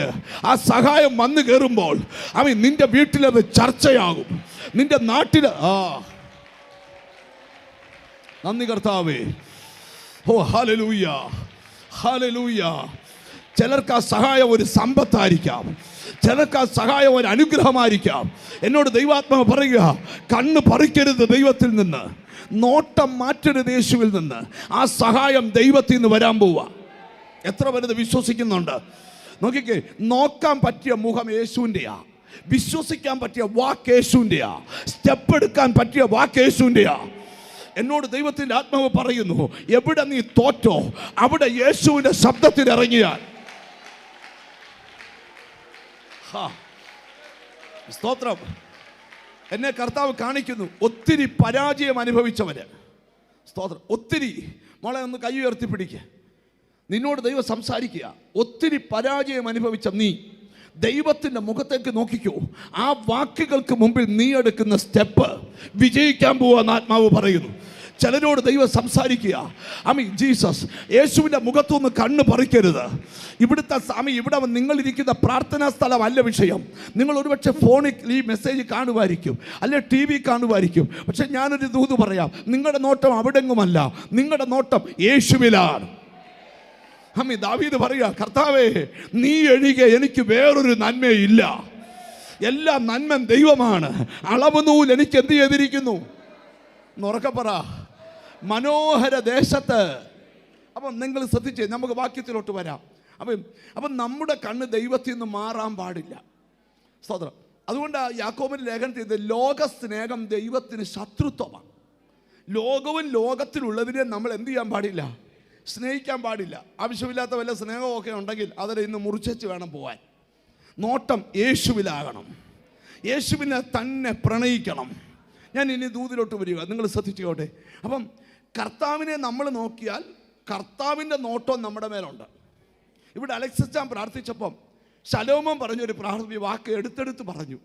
Speaker 1: ആ സഹായം വന്നു കയറുമ്പോൾ നിന്റെ വീട്ടിലത് ചർച്ചയാകും, നിന്റെ നാട്ടില്. നന്ദി കർത്താവേ. ഓ ഹല്ലേലൂയ, ഹല്ലേലൂയ. ചിലർക്ക് ആ സഹായം ഒരു സമ്പത്തായിരിക്കാം, ചിലർക്ക് ആ സഹായം ഒരു അനുഗ്രഹമായിരിക്കാം. എന്നോട് ദൈവാത്മാവ് പറയുക, കണ്ണ് പറിക്കരുത് ദൈവത്തിൽ നിന്ന്, നോട്ടം മാറ്റരുത് യേശുവിൽ നിന്ന്. ആ സഹായം ദൈവത്തിൽ നിന്ന് വരാൻ പോവുക. എത്ര പേര് വിശ്വസിക്കുന്നുണ്ട്? നോക്കിക്കേ, നോക്കാൻ പറ്റിയ മുഖം യേശുവിൻ്റെയാ, വിശ്വസിക്കാൻ പറ്റിയ വാക്ക് യേശുവിൻ്റെയാ, സ്റ്റെപ്പ് എടുക്കാൻ പറ്റിയ വാക്ക് യേശുവിൻ്റെയാ. എന്നോട് ദൈവത്തിൻ്റെ ആത്മാവ് പറയുന്നു, എവിടെ നീ തോറ്റോ അവിടെ യേശുവിൻ്റെ ശബ്ദത്തിൽ ഇറങ്ങിയാൽ. സ്തോത്രം. എന്നെ കർത്താവ് കാണിക്കുന്നു ഒത്തിരി പരാജയം അനുഭവിച്ചവര്. സ്തോത്രം. ഒത്തിരി. മോളെ ഒന്ന് കൈ ഉയർത്തി പിടിക്കുക. നിന്നോട് ദൈവം സംസാരിക്കുക. ഒത്തിരി പരാജയം അനുഭവിച്ച നീ ദൈവത്തിൻ്റെ മുഖത്തേക്ക് നോക്കിക്കോ. ആ വാക്കുകൾക്ക് മുമ്പിൽ നീ എടുക്കുന്ന സ്റ്റെപ്പ് വിജയിക്കാൻ പോവാന്ന് ആത്മാവ് പറയുന്നു. ചിലരോട് ദൈവം സംസാരിക്കുക. ജീസസ്, യേശുവിൻ്റെ മുഖത്തുനിന്ന് കണ്ണ് പറിക്കരുത്. ഇവിടുത്തെ ഇവിടെ നിങ്ങളിരിക്കുന്ന പ്രാർത്ഥനാ സ്ഥലമല്ല വിഷയം. നിങ്ങൾ ഒരുപക്ഷെ ഫോണിൽ ഈ മെസ്സേജ് കാണുമായിരിക്കും, അല്ലെ ടി വി കാണുമായിരിക്കും. പക്ഷെ ഞാനൊരു ദൂത് പറയാം, നിങ്ങളുടെ നോട്ടം അവിടെങ്ങുമല്ല, നിങ്ങളുടെ നോട്ടം യേശുവിലാണ്. ദാവീദ് പറയുക, കർത്താവേ, നീ ഒഴികെ എനിക്ക് വേറൊരു നന്മയില്ല. എല്ലാ നന്മ ദൈവമാണ്. അളവ് നൂൽ എനിക്ക് എന്ത് ചെയ്തിരിക്കുന്നു? ഉറക്കെ പറ, മനോഹര ദേശത്ത്. അപ്പം നിങ്ങൾ ശ്രദ്ധിച്ചേ, നമുക്ക് വാക്യത്തിലോട്ട് വരാം. അപ്പം നമ്മുടെ കണ്ണ് ദൈവത്തിൽ നിന്ന് മാറാൻ പാടില്ല. സ്തോത്രം. അതുകൊണ്ട് യാക്കോബിന്റെ ലേഖനത്തിൽ ലോക സ്നേഹം ദൈവത്തിന് ശത്രുത്വമാണ്. ലോകവും ലോകത്തിലുള്ളതിനെ നമ്മൾ എന്ത് ചെയ്യാൻ പാടില്ല? സ്നേഹിക്കാൻ പാടില്ല. ആവശ്യമില്ലാത്ത വല്ല സ്നേഹമൊക്കെ ഉണ്ടെങ്കിൽ അതിനെ ഇന്ന് മുറിച്ചു വേണം പോവാൻ. നോട്ടം യേശുവിലാകണം, യേശുവിനെ തന്നെ പ്രണയിക്കണം. ഞാൻ ഇനി ദൂതിലോട്ട് വരിക, നിങ്ങൾ ശ്രദ്ധിച്ചോട്ടെ. അപ്പം കർത്താവിനെ നമ്മൾ നോക്കിയാൽ കർത്താവിൻ്റെ നോട്ടം നമ്മുടെ മേലുണ്ട്. ഇവിടെ അലക്സിച്ചാൻ പ്രാർത്ഥിച്ചപ്പം ശലോമോൻ പറഞ്ഞൊരു വാക്ക് എടുത്തെടുത്ത് പറഞ്ഞു.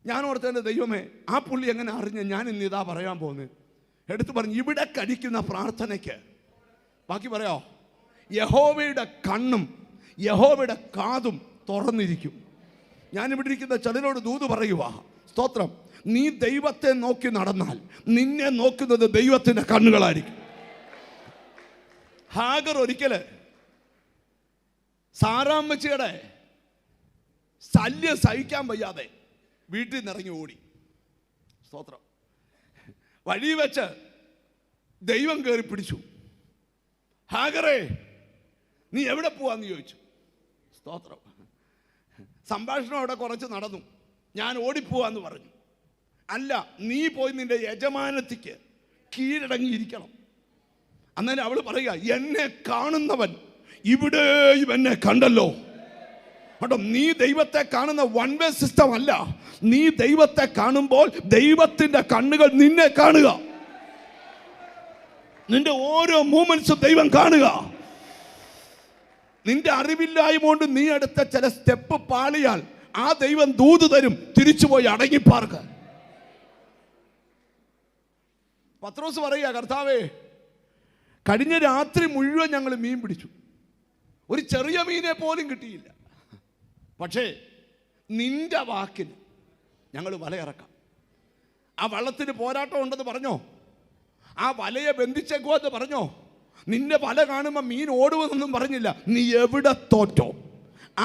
Speaker 1: ഞാൻ ഓർത്തതിൻ്റെ ദൈവമേ, ആ പുള്ളി എങ്ങനെ അറിഞ്ഞ് ഞാൻ ഇന്നിതാ പറയാൻ പോകുന്നത്. എടുത്തു പറഞ്ഞു, ഇവിടെ കഴിക്കുന്ന പ്രാർത്ഥനയ്ക്ക് ബാക്കി പറയാോ, യഹോവയുടെ കണ്ണും യഹോവയുടെ കാതും തുറന്നിരിക്കും. ഞാനിവിടെ ഇരിക്കുന്ന ചിലരോട് ദൂത് പറയുക. സ്തോത്രം. നീ ദൈവത്തെ നോക്കി നടന്നാൽ നിന്നെ നോക്കുന്നത് ദൈവത്തിൻ്റെ കണ്ണുകളായിരിക്കും. ഹാഗർ ഒരിക്കല് സാറാമ്മച്ചിയുടെ ശല്യം സഹിക്കാൻ വയ്യാതെ വീട്ടിൽ നിന്ന് ഇറങ്ങി ഓടി. സ്തോത്രം. വഴി വെച്ച് ദൈവം കയറി പിടിച്ചു. ഹാഗറേ, നീ എവിടെ പോവാന്ന് ചോദിച്ചു. സ്തോത്രം. സംഭാഷണം അവിടെ കുറച്ച് നടന്നു. ഞാൻ ഓടിപ്പോവാന്ന് പറഞ്ഞു. അല്ല, നീ പോയി നിന്റെ യജമാനത്തിക്ക് കീഴടങ്ങിയിരിക്കണം. അന്നേരം അവൾ പറയുക, എന്നെ കാണുന്നവൻ ഇവിടെയും എന്നെ കണ്ടല്ലോ. കേട്ടോ, നീ ദൈവത്തെ കാണുന്ന വൺ വേ സിസ്റ്റം അല്ല. നീ ദൈവത്തെ കാണുമ്പോൾ ദൈവത്തിന്റെ കണ്ണുകൾ നിന്നെ കാണുക. നിന്റെ ഓരോ മൂമെന്റ്സും ദൈവം കാണുക. നിന്റെ അറിവില്ലായ്മ കൊണ്ട് നീ എടുത്ത ചില സ്റ്റെപ്പ് പാളിയാൽ ആ ദൈവം ദൂത് തരും, തിരിച്ചുപോയി അടങ്ങിപ്പാർക്ക്. പത്രോസ് പറയുക, കർത്താവേ, കഴിഞ്ഞ രാത്രി മുഴുവൻ ഞങ്ങൾ മീൻ പിടിച്ചു, ഒരു ചെറിയ മീനെ പോലും കിട്ടിയില്ല. പക്ഷേ നിന്റെ വാക്കിന് ഞങ്ങൾ വലയിറക്കാം. ആ വള്ളത്തിന് പോരാട്ടം ഉണ്ടെന്ന് പറഞ്ഞോ, ആ വലയെ ബന്ധിച്ചേക്കുമെന്ന് പറഞ്ഞോ, നിന്റെ വല കാണുമ്പോൾ മീൻ ഓടുമെന്നൊന്നും പറഞ്ഞില്ല. നീ എവിടെ തോറ്റോ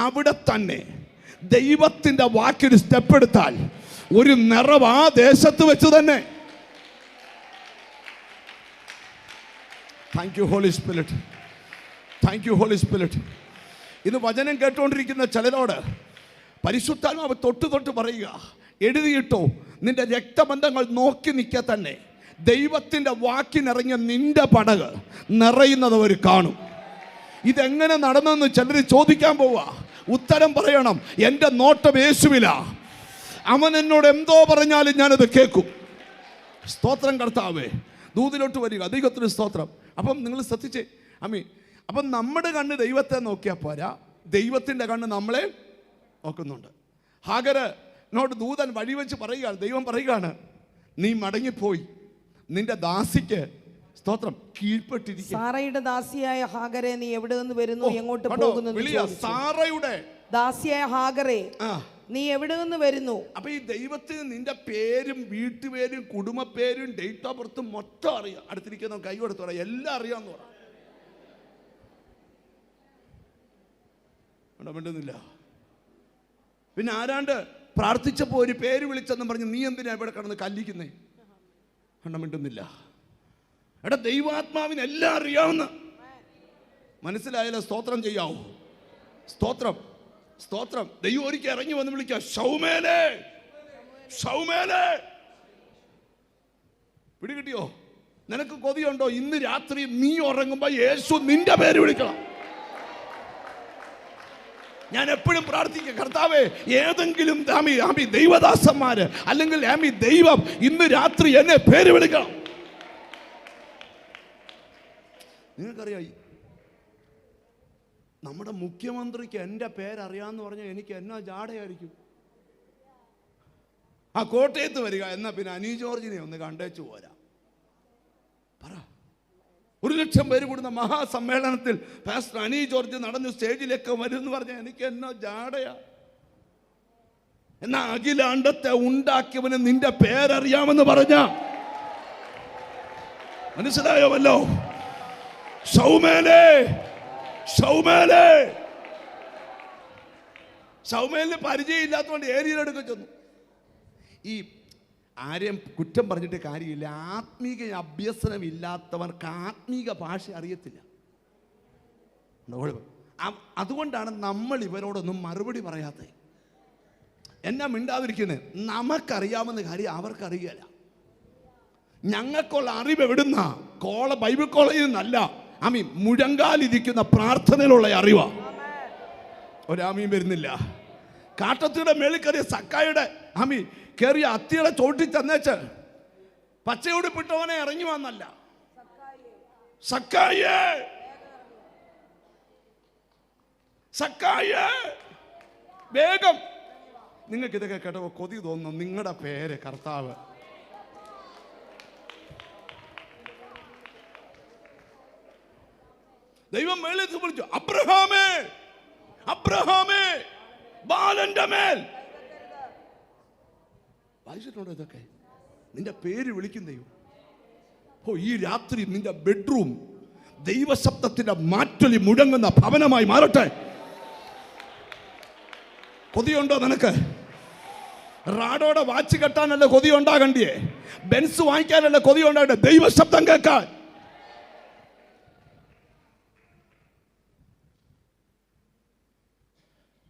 Speaker 1: അവിടെ തന്നെ ദൈവത്തിൻ്റെ വാക്കിന് സ്റ്റെപ്പ് എടുത്താൽ ഒരു നിറവ് ആ ദേശത്ത് വെച്ച് തന്നെ. Thank you holy spirit, thank you holy spirit. ഇന്ന് വചനം കേട്ടുകൊണ്ടിരിക്കുന്ന ചിലരോട് പരിശുദ്ധാത്മാവ് തൊട്ട് പറയുക, എഴുതിയിട്ടോ, നിന്റെ രക്തബന്ധങ്ങൾ നോക്കി നിൽക്കുക തന്നെ ദൈവത്തിൻ്റെ വാക്കിനിറങ്ങിയ നിന്റെ പടക് നിറയുന്നത് അവർ കാണും. ഇതെങ്ങനെ നടന്നെന്ന് ചിലർ ചോദിക്കാൻ പോവുക. ഉത്തരം പറയണം, എൻ്റെ നോട്ടം യേശുവിലാ. അവൻ എന്നോട് എന്തോ പറഞ്ഞാലും ഞാനത് കേൾക്കും. സ്തോത്രം കർത്താവേ. ദൂതിലോട്ട് വരിക, ദൈവത്തിന് സ്തോത്രം. അപ്പം നിങ്ങൾ ശ്രദ്ധിച്ചേ, അപ്പം നമ്മുടെ കണ്ണ് ദൈവത്തെ നോക്കിയാൽ പോരാ, ദൈവത്തിൻ്റെ കണ്ണ് നമ്മളെ നോക്കുന്നുണ്ട്. ഹാഗറിനോട് ദൂതൻ വഴിവെച്ച് പറയുകയാണ്, ദൈവം പറയുകയാണ്, നീ മടങ്ങിപ്പോയി നിന്റെ ദാസിക്ക് സ്തോത്രം, കീഴ്പ്പെട്ടിരിക്കുക.
Speaker 2: സാറയുടെ ദാസിയായ ഹാഗരെ, നീ എവിടെ നിന്ന് വരുന്നു, എങ്ങോട്ട്
Speaker 1: കണ്ടോ?
Speaker 2: പോകുന്നു?
Speaker 1: വിളിയാ, സാറയുടെ
Speaker 2: ദാസിയായ ഹാഗരെ, നീ എവിടെ നിന്ന് വരുന്നു?
Speaker 1: അപ്പൊ ഈ ദൈവത്തിന് നിന്റെ പേരും വീട്ടുപേരും കുടുംബപ്പേരും ഡേറ്റ് ഓഫ് ബർത്തും മൊത്തം അറിയാം. അടുത്തിരിക്കുന്ന കൈ കൊടുത്തു പറയാം, എല്ലാം അറിയാന്ന് പറയാം. മിണ്ടുന്നില്ല. പിന്നെ ആരാണ്ട് പ്രാർത്ഥിച്ചപ്പോ ഒരു പേര് വിളിച്ചെന്നും പറഞ്ഞ് നീ എന്തിനാ ഇവിടെ കിടന്ന് കല്ലിക്കുന്നേ? മിണ്ടുന്നില്ല. എടാ, ദൈവാത്മാവിന് എല്ലാം അറിയാവുന്ന മനസ്സിലായാലോ? സ്തോത്രം ചെയ്യാവോ? സ്തോത്രം, സ്തോത്രം. ദൈവം ഒരിക്കൽ ഇറങ്ങി വന്ന് വിളിക്കുക, ശൗമേലേ, ശൗമേലേ. പിടികിട്ടിയോ? നിനക്ക് കൊതിയുണ്ടോ? ഇന്ന് രാത്രി നീ ഉറങ്ങുമ്പോ യേശു നിന്റെ പേര് വിളിക്കണം. ഞാൻ എപ്പോഴും പ്രാർത്ഥിക്കുക, കർത്താവേ, ഏതെങ്കിലും ദൈവദാസന്മാര് അല്ലെങ്കിൽ ദൈവം ഇന്ന് രാത്രി എന്നെ പേര് വിളിക്കണം. നിങ്ങൾക്കറിയാം, നമ്മുടെ മുഖ്യമന്ത്രിക്ക് എൻ്റെ പേരറിയാന്ന് പറഞ്ഞാൽ എനിക്ക് എന്നാ ജാടയായിരിക്കും. ആ കോട്ടയത്ത് വരിക, എന്നാ പിന്നെ അനി ജോർജിനെ ഒന്ന് കണ്ടേച്ചു പോരാ. പറ, 1,00,000 പേര് കൂടുന്ന മഹാസമ്മേളനത്തിൽ പാസ്റ്റർ അനി ജോർജ് നടന്ന് സ്റ്റേജിലേക്ക് വരും എന്ന് പറഞ്ഞാൽ എനിക്ക് എന്നോ ജാടയാ. എന്നാ അഖിലാണ്ടത്തെ ഉണ്ടാക്കിയവന് നിന്റെ പേരറിയാമെന്ന് പറഞ്ഞ മനസ്സിലായോവല്ലോ? ശൗമേലേ, ശൗമേലേ. ശൗമേലിന് പരിചയമില്ലാത്തതുകൊണ്ട് ഏരിയയിലെടുക്കാൻ ചെന്നു. ഈ ആരെയും കുറ്റം പറഞ്ഞിട്ട് കാര്യമില്ല. ആത്മീക അഭ്യസനം ഇല്ലാത്തവർക്ക് ആത്മീക ഭാഷ അറിയത്തില്ല. അതുകൊണ്ടാണ് നമ്മൾ ഇവരോടൊന്നും മറുപടി പറയാത്തത്. എന്നാ മിണ്ടാതിരിക്കുന്നത്? നമുക്കറിയാവുന്ന കാര്യം അവർക്കറിയില്ല. ഞങ്ങൾക്കുള്ള അറിവ് എവിടുന്ന? ബൈബിൾ കോളേജിൽ നിന്നല്ല, മുഴങ്കാലിരിക്കുന്ന പ്രാർത്ഥനയിലുള്ള അറിവാ. ഒരാമീൻ വരുന്നില്ല. കാട്ടത്തിയുടെ മേളിൽ കയറിയ സക്കായുടെ കയറിയ അത്തിയുടെ ചോട്ടി ചെന്നേച്ച് പച്ചയുടുപ്പിട്ടവനെ ഇറങ്ങി വന്നല്ല. സക്കായേ, സക്കായേ, വേഗം. നിങ്ങൾക്ക് ഇതൊക്കെ കേട്ടപ്പോ കൊതി തോന്നുന്നു. നിങ്ങളുടെ പേര് കർത്താവ്. ദൈവം മേളിൽ വിളിച്ചു, അബ്രഹാമേ, അബ്രഹാമേ, ബാലന്റെ മേൽ. വായിച്ചിട്ടുണ്ടോ ഇതൊക്കെ? നിന്റെ പേര് വിളിക്കും ദൈവം. ഈ രാത്രി നിന്റെ ബെഡ്റൂം ദൈവശബ്ദത്തിന്റെ മാറ്റൊലി മുഴങ്ങുന്ന ഭവനമായി മാറട്ടെ. കൊതിയുണ്ടോ നിനക്ക്? റാഡോടെ വാച്ച് കെട്ടാനല്ല കൊതി ഉണ്ടാകണ്ടിയേ, ബെൻസ് വാങ്ങിക്കാനല്ല കൊതി ഉണ്ടാകണ്ടേ, ദൈവശബ്ദം കേൾക്കാൻ.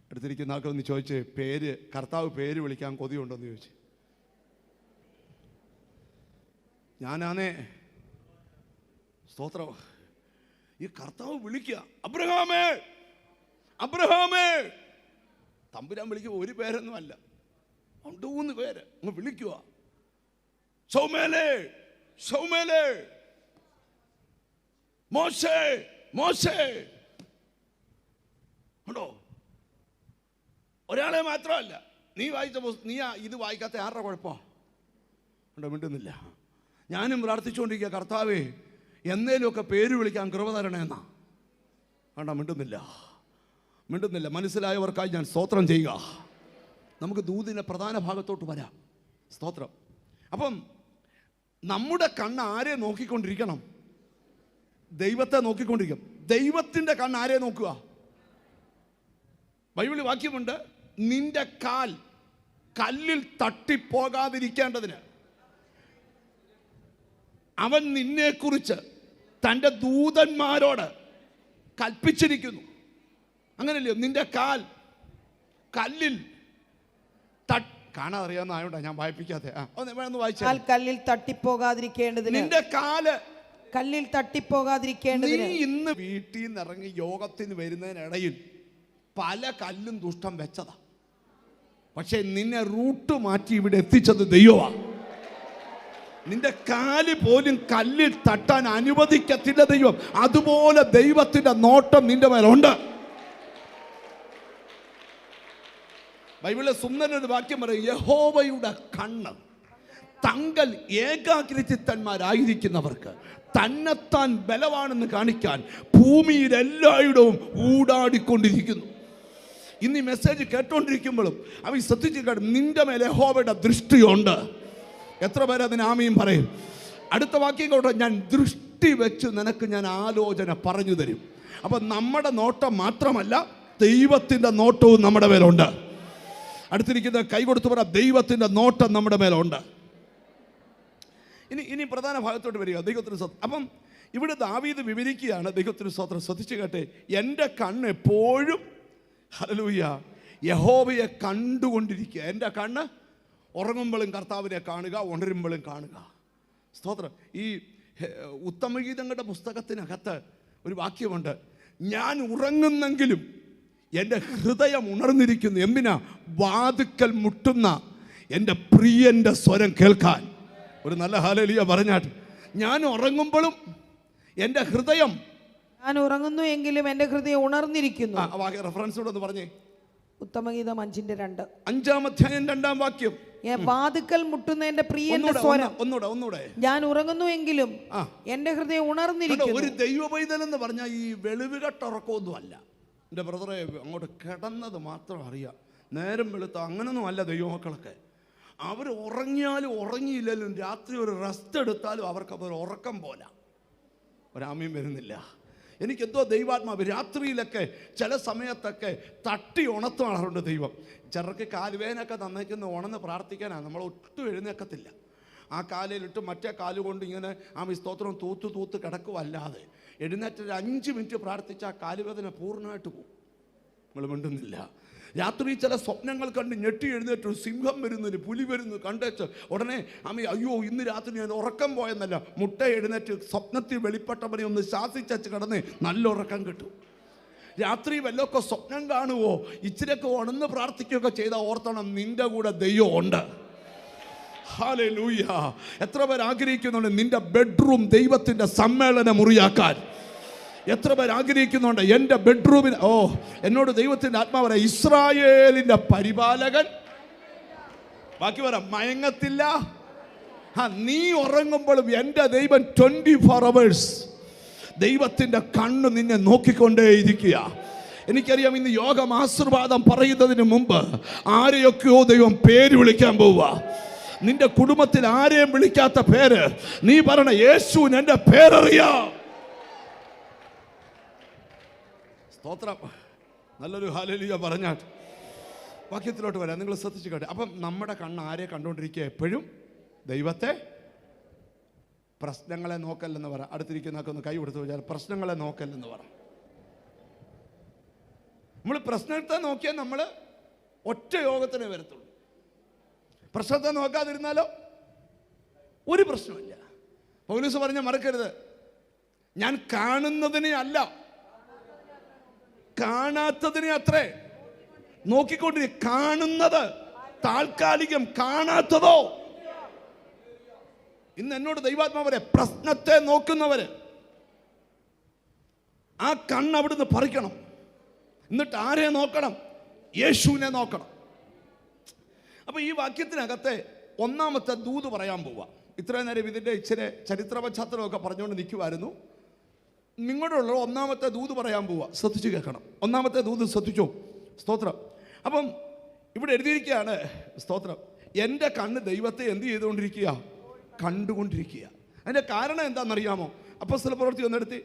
Speaker 1: അടുത്തിരിക്കുന്ന ആൾക്കൊന്ന് ചോദിച്ച്, പേര് കർത്താവ് പേര് വിളിക്കാൻ കൊതിയുണ്ടോന്ന് ചോദിച്ചു. ഞാനാണേ, സ്തോത്രം, ഈ കർത്താവ് വിളിക്കുക, അബ്രഹാമേ, അബ്രഹാമേ. തമ്പുരാൻ വിളിക്കുക ഒരു പേരൊന്നും അല്ല, 2-3 പേര് അങ്ങ് വിളിക്കുക. ശൗമേലേ, ശൗമേലേ, മോശേ, മോശേ. ഉണ്ടോ? ഒരാളെ മാത്രമല്ല. നീ ഇത് വായിക്കാത്ത ആരുടെ കുഴപ്പമോ? ഉണ്ടോ? മിണ്ടുന്നില്ല. ഞാനും പ്രാർത്ഥിച്ചുകൊണ്ടിരിക്കുക, കർത്താവേ, എന്നേലുമൊക്കെ പേര് വിളിക്കാൻ കൃപ തരണേന്നാ. വേണ്ട, മിണ്ടുന്നില്ല, മിണ്ടുന്നില്ല. മനസ്സിലായവർക്കായി ഞാൻ സ്തോത്രം ചെയ്യുക. നമുക്ക് ദൂതിൻ്റെ പ്രധാന ഭാഗത്തോട്ട് വരാം. സ്തോത്രം. അപ്പം നമ്മുടെ കണ്ണ് ആരെ നോക്കിക്കൊണ്ടിരിക്കണം? ദൈവത്തെ നോക്കിക്കൊണ്ടിരിക്കും. ദൈവത്തിൻ്റെ കണ്ണ് ആരെ നോക്കുക? ബൈബിളിൽ വാക്യമുണ്ട്, നിന്റെ കാൽ കല്ലിൽ തട്ടിപ്പോകാതിരിക്കേണ്ടതിന് അവൻ നിന്നെക്കുറിച്ച് തൻ്റെ ദൂതന്മാരോട് കൽപ്പിച്ചിരിക്കുന്നു. അങ്ങനല്ലയോ? നിന്റെ കാൽ കല്ലിൽ കാണാൻ അറിയാവുന്ന ആയോണ്ടാ ഞാൻ വായിപ്പിക്കാതെ. വായിച്ചാൽ കല്ലിൽ
Speaker 2: തട്ടിപ്പോകാതിരിക്കേണ്ടതിന്,
Speaker 1: നിന്റെ കാല്
Speaker 2: കല്ലിൽ തട്ടിപ്പോകാതിരിക്കേണ്ടതിന്.
Speaker 1: നീ ഇന്ന് വീട്ടിൽ നിന്ന് ഇറങ്ങി യോഗത്തിന് വരുന്നതിനിടയിൽ പല കല്ലും ദുഷ്ടം വെച്ചതാ. പക്ഷെ നിന്നെ റൂട്ട് മാറ്റി ഇവിടെ എത്തിച്ചത് ദൈവമാണ്. നിന്റെ കാല് പോലും കല്ലിൽ തട്ടാൻ അനുവദിക്കത്തില്ല ദൈവം. അതുപോലെ ദൈവത്തിന്റെ നോട്ടം നിന്റെ മേലുണ്ട്. ബൈബിളിലെ സുന്ദരനൊരു വാക്യം പറയും, യഹോവയുടെ കണ്ണ് തങ്കൽ ഏകാഗ്രചിത്തന്മാരായിരിക്കുന്നവർക്ക് തന്നെത്താൻ ബലവാണെന്ന് കാണിക്കാൻ ഭൂമിയിൽ എല്ലായിടവും ഊടാടിക്കൊണ്ടിരിക്കുന്നു. ഇന്ന് ഈ മെസ്സേജ് കേട്ടോണ്ടിരിക്കുമ്പോഴും അവൻ ശ്രദ്ധിച്ച് കേട്ടും നിന്റെ മേലെ യഹോവയുടെ ദൃഷ്ടിയുണ്ട്. എത്ര പേര് അതിന് ആമീൻ പറയും? അടുത്ത വാക്യം കേട്ടോ, ഞാൻ ദൃഷ്ടി വെച്ച് നിനക്ക് ഞാൻ ആലോചന പറഞ്ഞു തരും. അപ്പം നമ്മുടെ നോട്ടം മാത്രമല്ല, ദൈവത്തിൻ്റെ നോട്ടവും നമ്മുടെ മേലുണ്ട്. അടുത്തിരിക്കുന്ന കൈ കൊടുത്തു പറ, ദൈവത്തിൻ്റെ നോട്ടം നമ്മുടെ മേലുണ്ട്. ഇനി പ്രധാന ഭാഗത്തോട്ട് വരിക. ദൈവത്തിന് സ്വന്തം. അപ്പം ഇവിടെ ദാവീദ് വിവരിക്കുകയാണ്, ദൈവത്തിന് സ്വത്രം ശ്രദ്ധിച്ച് കേട്ടെ, എൻ്റെ കണ്ണ് എപ്പോഴും ഹല്ലേലൂയ യഹോവയെ കണ്ടുകൊണ്ടിരിക്കുക. എൻ്റെ കണ്ണ് ഉറങ്ങുമ്പോഴും കർത്താവിനെ കാണുക, ഉണരുമ്പോഴും കാണുക. സ്തോത്രം. ഈ ഉത്തമഗീതങ്ങളുടെ പുസ്തകത്തിനകത്ത് ഒരു വാക്യമുണ്ട്, ഞാൻ ഉറങ്ങുന്നെങ്കിലും എൻ്റെ ഹൃദയം ഉണർന്നിരിക്കുന്നു. എന്തിനാ? വാതുക്കൽ മുട്ടുന്ന എൻ്റെ പ്രിയൻ്റെ സ്വരം കേൾക്കാൻ. ഒരു നല്ല ഹല്ലേലൂയ പറഞ്ഞാട്ട്. ഞാൻ ഉറങ്ങുമ്പോഴും എൻ്റെ ഹൃദയം,
Speaker 2: ഞാൻ ഉറങ്ങുന്നു എങ്കിലും എൻ്റെ ഹൃദയം ഉണർന്നിരിക്കുന്നു.
Speaker 1: റെഫറൻസ് കൂടെ ഒന്ന് പറഞ്ഞേ.
Speaker 2: ഉത്തമഗീതം 5:2,
Speaker 1: 5-ാം അധ്യായം 2-ാം വാക്യം.
Speaker 2: വാതുക്കൽ മുട്ടുന്ന എൻ്റെ പ്രിയന്റെ സ്വരം.
Speaker 1: ഒന്നൂടെ.
Speaker 2: ഞാൻ ഉറങ്ങുന്നു എങ്കിലും എൻ്റെ ഹൃദയം ഉണർന്നിരിക്കുന്നു.
Speaker 1: ഒരു ദൈവപൈതൽ എന്ന് പറഞ്ഞാൽ ഈ വെളിവുകെട്ടുറക്കമൊന്നും അല്ല. എൻ്റെ ബ്രദറെ, അങ്ങോട്ട് കിടന്നത് മാത്രം അറിയാം, നേരം വെളുത്ത അങ്ങനൊന്നും അല്ല ദൈവമക്കളൊക്കെ. അവർ ഉറങ്ങിയാലും ഉറങ്ങിയില്ലെങ്കിലും രാത്രി ഒരു റെസ്റ്റ് എടുത്താലും അവർക്ക് അതൊരു ഉറക്കം പോലെ. ഒരാമയും വരുന്നില്ല. എനിക്കെന്തോ ദൈവാത്മാവ് രാത്രിയിലൊക്കെ ചില സമയത്തൊക്കെ തട്ടി ഉണർത്താറുണ്ട് ദൈവം. ചിലർക്ക് കാലുവേനൊക്കെ തന്നേക്കുന്ന ഉണർന്ന് പ്രാർത്ഥിക്കാനാണ്, നമ്മൾ ഒട്ടും എഴുന്നേക്കത്തില്ല. ആ കാലിലിട്ട് മറ്റേ കാലുകൊണ്ട് ഇങ്ങനെ ആ സ്തോത്രം തൂത്ത് കിടക്കുമല്ലാതെ എഴുന്നേറ്റ് ഒരു 5 മിനിറ്റ് പ്രാർത്ഥിച്ച് ആ കാലുവേദന പൂർണ്ണമായിട്ട് പോകും. നമ്മൾ മിണ്ടുന്നില്ല. രാത്രി ചില സ്വപ്നങ്ങൾ കണ്ട് ഞെട്ടി എഴുന്നേറ്റ് സിംഹം വരുന്നതിന് പുലി വരുന്നു കണ്ടേച്ച് ഉടനെ അയ്യോ ഇന്ന് രാത്രി ഞാൻ ഉറക്കം പോയെന്നല്ല, മുട്ട എഴുന്നേറ്റ് സ്വപ്നത്തിൽ വെളിപ്പെട്ടവനെ ഒന്ന് ശാസിച്ചു കിടന്ന് നല്ല ഉറക്കം കിട്ടും. രാത്രി വല്ലതൊക്കെ സ്വപ്നം കാണുവോ, ഇച്ചിരിയൊക്കെ ഉണർന്ന് പ്രാർത്ഥിക്കുകയൊക്കെ ചെയ്താൽ ഓർത്തണം, നിന്റെ കൂടെ ദൈവം ഉണ്ട്. ഹല്ലേലൂയ. എത്ര പേർ ആഗ്രഹിക്കുന്നുണ്ട് നിന്റെ ബെഡ്റൂം ദൈവത്തിൻ്റെ സമ്മേളന മുറിയാക്കാൻ? എത്ര പേർ ആഗ്രഹിക്കുന്നുണ്ട് എൻ്റെ ബെഡ്റൂമിൽ? എന്നോട് ദൈവത്തിൻ്റെ ആത്മാവ് പറയാം, ഇസ്രായേലിൻ്റെ പരിപാലകൻ ബാക്കി പറയാം മയങ്ങത്തില്ല. നീ ഉറങ്ങുമ്പോഴും എൻ്റെ ദൈവം 24 hours ദൈവത്തിൻ്റെ കണ്ണ് നിന്നെ നോക്കിക്കൊണ്ടേയിരിക്കുക. എനിക്കറിയാം ഇന്ന് യോഗം ആശീർവാദം പറയുന്നതിന് മുമ്പ് ആരെയൊക്കെയോ ദൈവം പേര് വിളിക്കാൻ പോവുക. നിന്റെ കുടുംബത്തിൽ ആരെയും വിളിക്കാത്ത പേര് നീ പറയണ, യേശുവിന് എൻ്റെ പേരറിയാം. സ്തോത്രം. നല്ലൊരു ഹല്ലേലൂയ പറഞ്ഞാട്ട് വാക്യത്തിലോട്ട് വരാം. നിങ്ങൾ ശ്രദ്ധിച്ചു കേട്ടെ. അപ്പം നമ്മുടെ കണ്ണ് ആരെ കണ്ടുകൊണ്ടിരിക്കുക? എപ്പോഴും ദൈവത്തെ. പ്രശ്നങ്ങളെ നോക്കല്ലെന്ന് പറ. അടുത്തിരിക്കുന്നൊക്കെ ഒന്ന് കൈ കൊടുത്ത് വെച്ചാൽ പ്രശ്നങ്ങളെ നോക്കല്ലെന്ന് പറ. നമ്മൾ പ്രശ്നത്തെ നോക്കിയാൽ നമ്മൾ ഒറ്റ യോഗത്തിനെ വരത്തുള്ളൂ. പ്രശ്നത്തെ നോക്കാതിരുന്നാലോ ഒരു പ്രശ്നമില്ല. പൗലോസ് പറഞ്ഞ മറക്കരുത്, ഞാൻ കാണുന്നതിനെ അല്ല കാണാത്തതിനെ അത്രേ നോക്കിക്കൊണ്ടിരിക്കും. കാണുന്നത് താൽക്കാലികം, കാണാത്തതോ. ഇന്ന് എന്നോട് ദൈവാത്മാവരെ പ്രശ്നത്തെ നോക്കുന്നവര് ആ കണ്ണ് അവിടുന്ന് പറിക്കണം. എന്നിട്ട് ആരെ നോക്കണം? യേശുവിനെ നോക്കണം. അപ്പൊ ഈ വാക്യത്തിനകത്തെ 1-ാമത്തെ ദൂത് പറയാൻ പോവാ. ഇത്രയും നേരം ഇതിൻ്റെ ഇച്ചിരി ചരിത്ര പശ്ചാത്തലമൊക്കെ പറഞ്ഞുകൊണ്ട് നിൽക്കുമായിരുന്നു. നിങ്ങളോടുള്ള 1-ാമത്തെ ദൂത് പറയാൻ പോവാ. ശ്രദ്ധിച്ചു കേൾക്കണം. 1-ാമത്തെ ദൂത് ശ്രദ്ധിച്ചോ. സ്തോത്രം. അപ്പം ഇവിടെ എഴുതിയിരിക്കുകയാണ്, സ്തോത്രം, എൻ്റെ കണ്ണ് ദൈവത്തെ എന്ത് ചെയ്തുകൊണ്ടിരിക്കുക? കണ്ടുകൊണ്ടിരിക്കുക. അതിൻ്റെ കാരണം എന്താണെന്നറിയാമോ? അപ്പോസ്തല പ്രവൃത്തി ഒന്നെടുത്ത്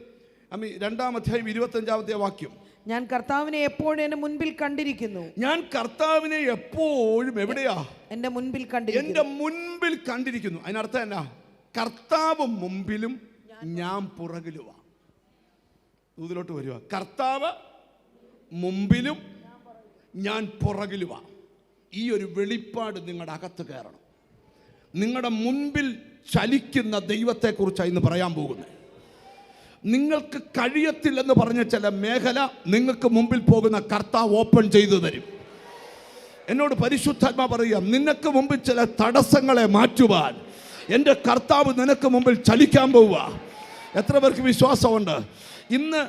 Speaker 1: 2-ാം അധ്യായം 25-ാമത്തെ വാക്യം.
Speaker 2: ഞാൻ കർത്താവിനെ എപ്പോഴും എൻ്റെ മുൻപിൽ കണ്ടിരിക്കുന്നു.
Speaker 1: ഞാൻ കർത്താവിനെ എപ്പോഴും എവിടെയാ? എൻ്റെ മുൻപിൽ കണ്ടിരിക്കുന്നു. എൻ്റെ മുൻപിൽ കണ്ടിരിക്കുന്നു. അതിനർത്ഥം എന്നാ? കർത്താവ് മുമ്പിലും ഞാൻ പുറകിലുവാ. ദൂതിലോട്ട് വരിക. കർത്താവ് മുമ്പിലും ഞാൻ പുറകിലുവാ. ഈ ഒരു വെളിപ്പാട് നിങ്ങളുടെ അകത്ത് കയറണം. നിങ്ങളുടെ മുൻപിൽ ചലിക്കുന്ന ദൈവത്തെക്കുറിച്ചാണ് ഇന്ന് പറയാൻ പോകുന്നത്. നിങ്ങൾക്ക് കഴിയത്തില്ലെന്ന് പറഞ്ഞ ചില മേഖല നിങ്ങൾക്ക് മുമ്പിൽ പോകുന്ന കർത്താവ് ഓപ്പൺ ചെയ്തു തരും. എന്നോട് പരിശുദ്ധാത്മാ പറയാം, നിനക്ക് മുമ്പിൽ ചില തടസ്സങ്ങളെ മാറ്റുവാൻ എൻ്റെ കർത്താവ് നിനക്ക് മുമ്പിൽ ചലിക്കാൻ പോവുക. എത്ര പേർക്ക് വിശ്വാസമുണ്ട്? ഇന്ന്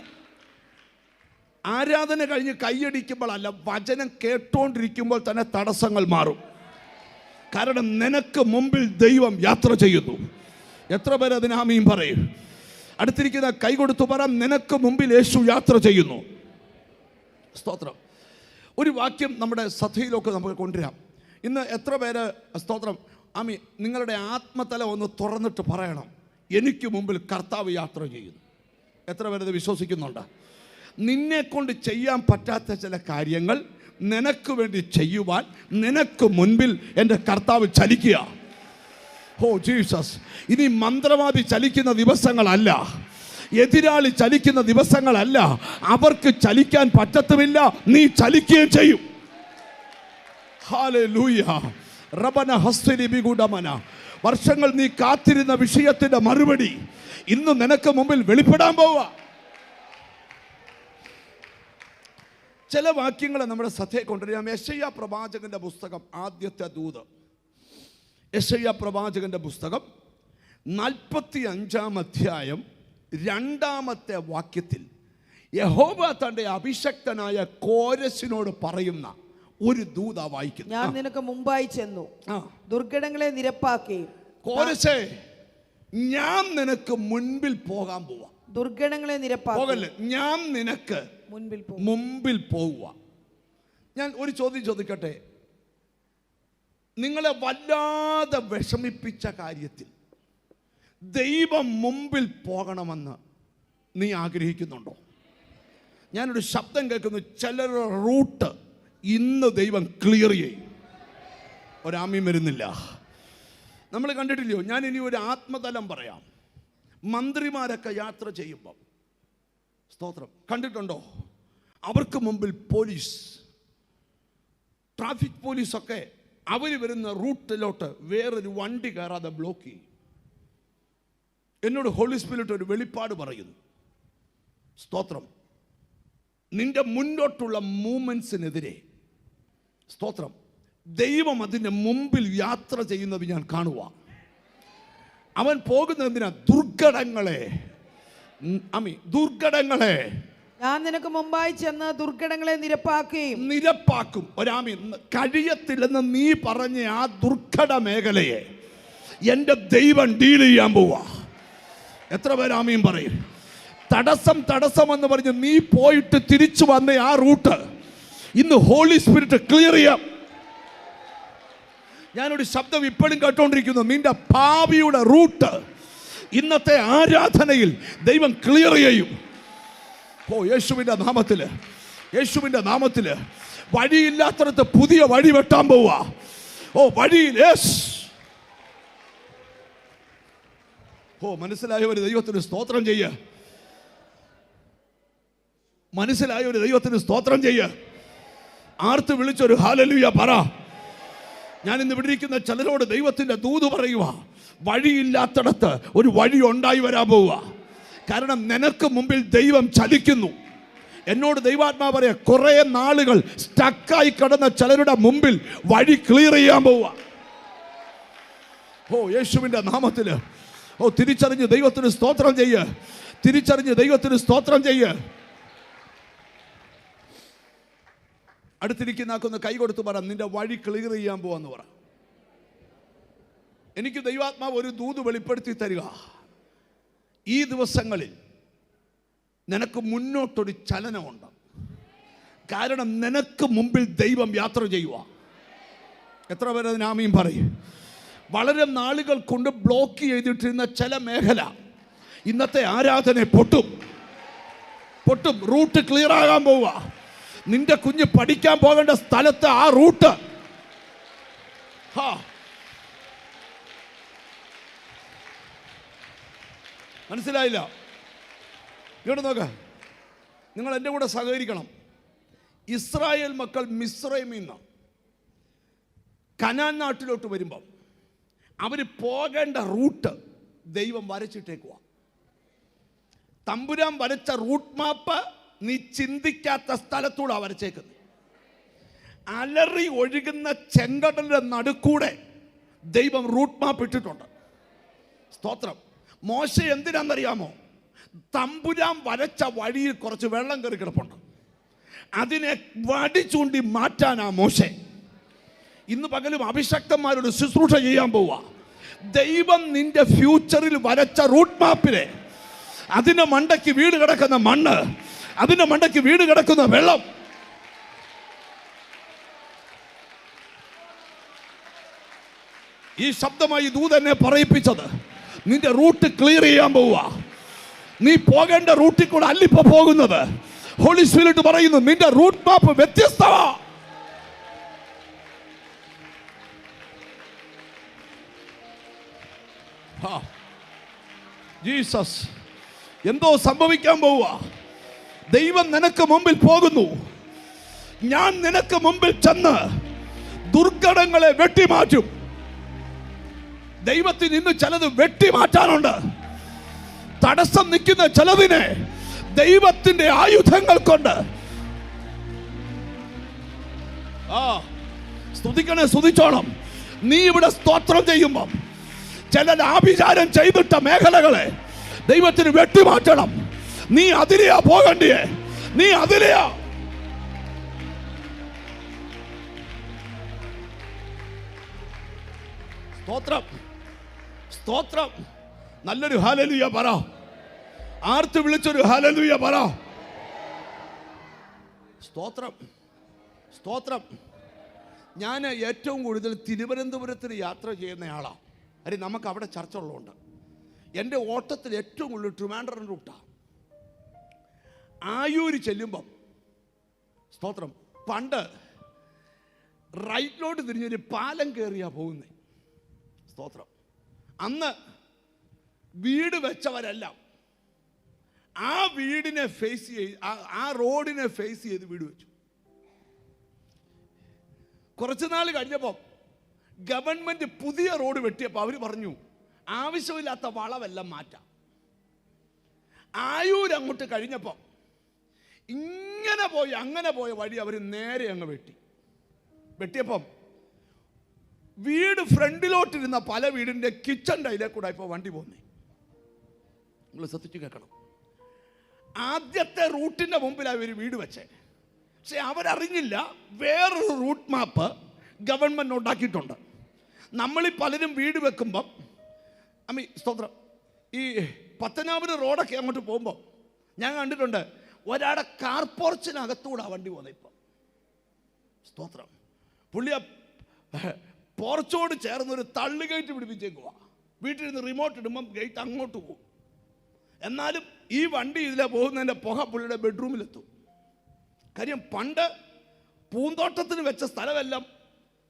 Speaker 1: ആരാധന കഴിഞ്ഞ് കൈയടിക്കുമ്പോഴല്ല, വചനം കേട്ടോണ്ടിരിക്കുമ്പോൾ തന്നെ തടസ്സങ്ങൾ മാറും. കാരണം നിനക്ക് മുമ്പിൽ ദൈവം യാത്ര ചെയ്യുന്നു. എത്ര പേര് അതിന് ആമീൻ പറയും? അടുത്തിരിക്കുന്ന കൈ കൊടുത്തു പറ, നിനക്ക് മുമ്പിൽ യേശു യാത്ര ചെയ്യുന്നു. സ്തോത്രം. ഒരു വാക്യം നമ്മുടെ ശ്രദ്ധയിലൊക്കെ നമുക്ക് കൊണ്ടുവരാം. ഇന്ന് എത്ര പേര് സ്തോത്രം ആമീൻ നിങ്ങളുടെ ആത്മതല ഒന്ന് തുറന്നിട്ട് പറയണം, എനിക്ക് മുമ്പിൽ കർത്താവ് യാത്ര ചെയ്യുന്നു. എത്ര പേരത് വിശ്വസിക്കുന്നുണ്ട്? നിന്നെ കൊണ്ട് ചെയ്യാൻ പറ്റാത്ത ചില കാര്യങ്ങൾ നിനക്ക് വേണ്ടി ചെയ്യുവാൻ നിനക്ക് മുൻപിൽ എൻ്റെ കർത്താവ് ചലിക്കുക. Oh Jesus. ഇനി മന്ത്രവാദി ചലിക്കുന്ന ദിവസങ്ങളല്ല, എതിരാളി ചലിക്കുന്ന ദിവസങ്ങളല്ല. അവർക്ക് ചലിക്കാൻ പറ്റത്തുമില്ല, നീ ചലിക്കുകയും ചെയ്യും. ഹല്ലേലൂയ. റബന ഹസ്തനി ബിഗുഡമന. വർഷങ്ങൾ നീ കാത്തിരുന്ന വിഷയത്തിന്റെ മറുപടി ഇന്ന് നിനക്ക് മുമ്പിൽ വെളിപ്പെടാൻ പോവുക. ചില വാക്യങ്ങൾ നമ്മുടെ ശ്രദ്ധയെ കൊണ്ടുവരാം. യെശയ്യാ പ്രവാചകന്റെ പുസ്തകം ആദ്യത്തെ ദൂത്. യെശയ്യാ പ്രവാചകന്റെ പുസ്തകം 45-ാം അധ്യായം 2-ാമത്തെ വാക്യത്തിൽ യഹോവ തന്റെ അഭിഷക്തനായ കോരസിനോട് പറയുന്ന ഒരു ദൂത വായിക്കുന്നു.
Speaker 2: ഞാൻ നിനക്ക് മുമ്പായി ചെന്നു, ദുർഘടങ്ങളെ നിരപ്പാക്കി.
Speaker 1: കോരസേ, ഞാൻ നിനക്ക് മുൻപിൽ പോകാൻ പോവാ.
Speaker 2: ദുർഘടങ്ങളെ നിരപ്പാക്കല്ലേ,
Speaker 1: ഞാൻ നിനക്ക് മുമ്പിൽ പോവുക. ഞാൻ ഒരു ചോദ്യം ചോദിക്കട്ടെ. നിങ്ങളെ വല്ലാതെ വിഷമിപ്പിച്ച കാര്യത്തിൽ ദൈവം മുമ്പിൽ പോകണമെന്ന് നീ ആഗ്രഹിക്കുന്നുണ്ടോ? ഞാനൊരു ശബ്ദം കേൾക്കുന്നു, ചിലരുടെ റൂട്ട് ഇന്ന് ദൈവം ക്ലിയർ ചെയ്യും. ഒരാമയും വരുന്നില്ല. നമ്മൾ കണ്ടിട്ടില്ലയോ? ഞാൻ ഇനി ഒരു ആത്മതലം പറയാം. മന്ത്രിമാരൊക്കെ യാത്ര ചെയ്യുമ്പം സ്തോത്രം കണ്ടിട്ടുണ്ടോ? അവർക്ക് മുമ്പിൽ പോലീസ്, ട്രാഫിക് പോലീസൊക്കെ അവർ വരുന്ന റൂട്ടിലോട്ട് വേറൊരു വണ്ടി കയറാതെ ബ്ലോക്ക് ചെയ്യും. എന്നോട് ഹോളി സ്പിരിറ്റ് ഒരു വെളിപ്പാട് പറയുന്നു. സ്തോത്രം. നിന്റെ മുന്നോട്ടുള്ള മൂവ്മെന്റ്സിനെതിരെ സ്തോത്രം ദൈവം അതിൻ്റെ മുമ്പിൽ യാത്ര ചെയ്യുന്നത് ഞാൻ കാണുക. അവൻ പോകുന്നത് എന്തിനാ? ദുർഘടങ്ങളെ ദുർഘടങ്ങളെ
Speaker 2: ഞാൻ നിനക്ക് മുമ്പായി ചെന്ന് ദുർഘടങ്ങളെ നിരപ്പാക്കും. ഒരാമി കഴിയത്തില്ലെന്ന് നീ പറഞ്ഞ ആ ദുർഘട മേഖലയെ എൻ്റെ ദൈവം ഡീൽ ചെയ്യാൻ പോവാ. എത്ര പേരാമീൻ പറയും? തടസ്സം എന്ന് പറഞ്ഞ് നീ പോയിട്ട് തിരിച്ചു വന്ന ആ റൂട്ട് ഇന്ന് ഹോളി സ്പിരിറ്റ് ക്ലിയർ ചെയ്യാം. ഞാനൊരു ശബ്ദം ഇപ്പോഴും കേട്ടോണ്ടിരിക്കുന്നു. നിന്റെ ഭാവിയുടെ റൂട്ട് ഇന്നത്തെ ആരാധനയിൽ ദൈവം ക്ലിയർ ചെയ്യും. ഓ യേശുവിൻ്റെ നാമത്തിൽ, യേശുവിൻ്റെ നാമത്തിൽ വഴിയില്ലാത്തടത്ത് പുതിയ വഴി വെട്ടാൻ പോവാ. ഓ വഴിയിൽ യേശ്. ഓ മനസ്സിലായവര് ദൈവത്തിന് സ്തോത്രം ചെയ്യ. മനസ്സിലായവര് ദൈവത്തിന് സ്തോത്രം ചെയ്യ. ആർത്ത് വിളിച്ചൊരു ഹല്ലേലൂയ പറ. ഞാൻ ഇന്ന് ഇവിടെ ഇരിക്കുന്ന ചിലരോട് ദൈവത്തിന്റെ ദൂത് പറയുക. വഴിയില്ലാത്തടത്ത് ഒരു വഴി ഉണ്ടായി വരാൻ പോവുക. കാരണം നിനക്ക് മുമ്പിൽ ദൈവം ചലിക്കുന്നു. എന്നോട് ദൈവാത്മാവ് പറയാ, കുറെ നാളുകൾ സ്റ്റക്കായി കിടന്ന ചിലരുടെ മുമ്പിൽ വഴി ക്ലിയർ ചെയ്യാൻ പോവുക. ഓ യേശുവിന്റെ നാമത്തില്. ഓ തിരിച്ചറിഞ്ഞ് ദൈവത്തിന് സ്തോത്രം ചെയ്യ. തിരിച്ചറിഞ്ഞ് ദൈവത്തിന് സ്തോത്രം ചെയ്യ. അടുത്തിരിക്കുന്ന കൈ കൊടുത്ത് പറ, നിന്റെ വഴി ക്ലിയർ ചെയ്യാൻ പോവാന്ന് പറ. എനിക്ക് ദൈവാത്മാവ് ഒരു ദൂത് വെളിപ്പെടുത്തി തരിക. ഈ ദിവസങ്ങളിൽ നിനക്ക് മുന്നോട്ടൊരു ചലനമുണ്ട്. കാരണം നിനക്ക് മുമ്പിൽ ദൈവം യാത്ര ചെയ്യുക. എത്ര പേര് അതിന് ആമീൻ പറയും? വളരെ നാളുകൾ കൊണ്ട് ബ്ലോക്ക് ചെയ്തിട്ടിരുന്ന ചില മേഖല ഇന്നത്തെ ആരാധന പൊട്ടും. റൂട്ട് ക്ലിയർ ആകാൻ പോവുക. നിന്റെ കുഞ്ഞ് പഠിക്കാൻ പോകേണ്ട സ്ഥലത്ത് ആ റൂട്ട് മനസ്സിലായില്ല? ഇങ്ങോട്ട് നോക്ക. നിങ്ങൾ എൻ്റെ കൂടെ സഹകരിക്കണം. ഇസ്രായേൽ മക്കൾ മിസ്രൈമിൽ നിന്ന് കനാൻ നാട്ടിലോട്ട് വരുമ്പം അവർ പോകേണ്ട റൂട്ട് ദൈവം വരച്ചിട്ടേക്കുക. തമ്പുരാൻ വരച്ച റൂട്ട് മാപ്പ് നീ ചിന്തിക്കാത്ത സ്ഥലത്തൂടെ വരച്ചേക്കുന്നത്. അലറി ഒഴുകുന്ന ചെങ്കടലിന്റെ നടുക്കൂടെ ദൈവം റൂട്ട് മാപ്പ് ഇട്ടിട്ടുണ്ട്. സ്തോത്രം. മോശ എന്തിനാണെന്നറിയാമോ? തമ്പുരാൻ വരച്ച വഴിയിൽ കുറച്ച് വെള്ളം കയറി കിടപ്പുണ്ട്. അതിനെ വടി ചൂണ്ടി മാറ്റാനാ മോശ.
Speaker 1: ഇന്ന് പകലും അഭിഷക്തന്മാരോട് ശുശ്രൂഷ ചെയ്യാൻ പോവുക. ദൈവം നിന്റെ ഫ്യൂച്ചറിൽ വരച്ച റൂട്ട് മാപ്പിനെ, അതിന്റെ മണ്ടയ്ക്ക് വീട് കിടക്കുന്ന മണ്ണ്, അതിന്റെ മണ്ടയ്ക്ക് വീട് കിടക്കുന്ന വെള്ളം, ഈ ശബ്ദമായി ദൂതനെ പറയിപ്പിച്ചത് നിന്റെ റൂട്ട് ക്ലിയർ ചെയ്യാൻ പോവുക. നീ പോകേണ്ട റൂട്ടിൽ കൂടെ അല്ലിപ്പോ പോകുന്നത്. ഹോളി സ്പിരിറ്റ് പറയുന്നു നിന്റെ റൂട്ട് മാപ്പ് വ്യത്യസ്തമാ. ജീസസ്, എന്തോ സംഭവിക്കാൻ പോവുക. ദൈവം നിനക്ക് മുമ്പിൽ പോകുന്നു. ഞാൻ നിനക്ക് മുമ്പിൽ ചെന്ന് ദുർഘടങ്ങളെ വെട്ടിമാറ്റും. ദൈവത്തിന് ഇന്ന് ചിലത് വെട്ടിമാറ്റാനുണ്ട്. തടസ്സം നിൽക്കുന്ന ചിലതിനെ ദൈവത്തിന്റെ ആയുധങ്ങൾ കൊണ്ട് സ്തുതിക്കണേ, സ്തുതിച്ചോണം. നീ ഇവിടെ സ്തോത്രം ചെയ്യുമ്പം ചില ആഭിചാരം ചെയ്തിട്ട മേഖലകളെ ദൈവത്തിന് വെട്ടിമാറ്റണം. നീ അതിലെയാ പോകണ്ടിയേ, നീ അതിലെയാ. സ്തോത്രം, സ്തോത്രം. നല്ലൊരു ഹല്ലേലൂയ പറ. ആർത്ത് വിളിച്ചൊരു ഹല്ലേലൂയ പറ. സ്തോത്രം, സ്തോത്രം. ഞാൻ ഏറ്റവും കൂടുതൽ തിരുവനന്തപുരത്തിന് യാത്ര ചെയ്യുന്നയാളാണ്. അരി നമുക്ക് അവിടെ ചർച്ച ഉള്ളതുകൊണ്ട് എൻ്റെ ഓട്ടത്തിൽ ഏറ്റവും കൂടുതൽ ട്രിവാൻഡ്രം റൂട്ടാണ്. ആയൂര് ചെല്ലുമ്പം സ്തോത്രം, പണ്ട് റൈറ്റിലോട്ട് തിരിഞ്ഞൊരു പാലം കയറിയാ പോകുന്നേ. സ്തോത്രം. അന്ന് വീട് വെച്ചവരെല്ലാം ആ വീടിനെ ഫേസ് ചെയ്ത്, ആ റോഡിനെ ഫേസ് ചെയ്ത് വീട് വെച്ചു. കുറച്ച് നാൾ കഴിഞ്ഞപ്പോൾ ഗവൺമെന്റ് പുതിയ റോഡ് വെട്ടിയപ്പോൾ അവർ പറഞ്ഞു ആവശ്യമില്ലാത്ത വളവെല്ലാം മാറ്റാം. ആയൂർ അങ്ങോട്ട് കഴിഞ്ഞപ്പോൾ ഇങ്ങനെ പോയി അങ്ങനെ പോയ വഴി അവർ നേരെ അങ്ങ് വെട്ടിയപ്പം വീട് ഫ്രണ്ടിലോട്ടിരുന്ന പല വീടിൻ്റെ കിച്ചൺ അതിലേക്ക് കൂടെ ഇപ്പോൾ വണ്ടി പോകുന്നേ. നിങ്ങൾ ശ്രദ്ധിച്ചു കേൾക്കണം. ആദ്യത്തെ റൂട്ടിൻ്റെ മുമ്പിലാണ് ഇവർ വീട് വെച്ചേ. പക്ഷെ അവരറിഞ്ഞില്ല വേറൊരു റൂട്ട് മാപ്പ് ഗവൺമെൻറ് ഉണ്ടാക്കിയിട്ടുണ്ട്. നമ്മളീ പലരും വീട് വെക്കുമ്പം സ്തോത്രം, ഈ പത്തനാപുരം റോഡൊക്കെ അങ്ങോട്ട് പോകുമ്പോൾ ഞാൻ കണ്ടിട്ടുണ്ട് ഒരാടെ കാർ പോർച്ചിനകത്തൂടെ വണ്ടി പോകുന്നത്. ഇപ്പം സ്തോത്രം, പുള്ളി പോർച്ചോട് ചേർന്നൊരു തള്ളു ഗേറ്റ് പിടിപ്പിച്ചേക്കുക. വീട്ടിൽ നിന്ന് റിമോട്ട് ഇടുമ്പം ഗേറ്റ് അങ്ങോട്ട് പോകും. എന്നാലും ഈ വണ്ടി ഇതിലെ പോകുന്നതിൻ്റെ പുക പുള്ളിയുടെ ബെഡ്റൂമിലെത്തും. കാര്യം പണ്ട് പൂന്തോട്ടത്തിന് വെച്ച സ്ഥലമെല്ലാം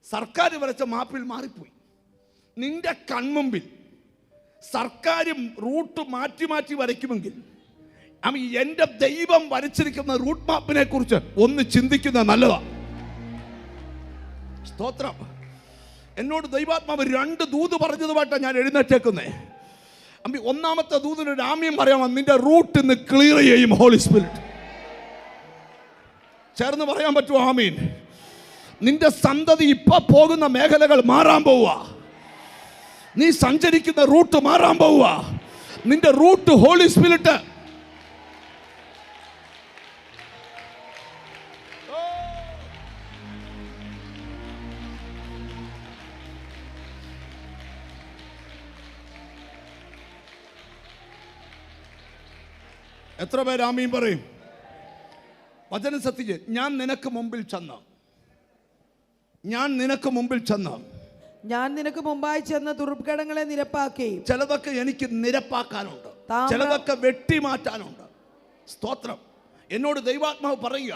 Speaker 1: സർക്കാർ വരച്ച മാപ്പിൽ മാറിപ്പോയി. നിന്റെ കൺമുമ്പിൽ സർക്കാർ റൂട്ട് മാറ്റി മാറ്റി വരയ്ക്കുമെങ്കിൽ എൻ്റെ ദൈവം വരച്ചിരിക്കുന്ന റൂട്ട് മാപ്പിനെ കുറിച്ച് ഒന്ന് ചിന്തിക്കുന്ന നല്ലതാണ്. സ്തോത്രം. എന്നോട് ദൈവാത്മാവ് 2 ദൂത് പറഞ്ഞതുമായിട്ടാണ് ഞാൻ എഴുന്നേറ്റേക്കുന്നേ. ഒന്നാമത്തെ ദൂതിന് രാമ്യം പറയാമോ? നിന്റെ റൂട്ട് ഇന്ന് ക്ലിയർ ചെയ്യും ഹോളി സ്പിരിറ്റ്. ചേർന്ന് പറയാൻ പറ്റുമോ? ആമീൻ. നിന്റെ സന്തതി ഇപ്പൊ പോകുന്ന മേഖലകൾ മാറാൻ പോവുക. നീ സഞ്ചരിക്കുന്ന റൂട്ട് മാറാൻ പോവുക. നിന്റെ റൂട്ട് ഹോളി സ്പിരിറ്റ് എത്ര പേര് ആമീൻ പറയും? വചനം സത്യജ്. ഞാൻ നിനക്ക് മുമ്പിൽ ചെന്ന് ഞാൻ നിനക്ക്
Speaker 2: മുമ്പായി ചെന്ന് ദുർഘടങ്ങളെ നിരപ്പാക്കി.
Speaker 1: ചിലതൊക്കെ എനിക്ക് നിരപ്പാക്കാനുണ്ട്, ചിലതൊക്കെ വെട്ടിമാറ്റാനുണ്ട്. സ്തോത്രം. എന്നോട് ദൈവാത്മാവ് പറയുക,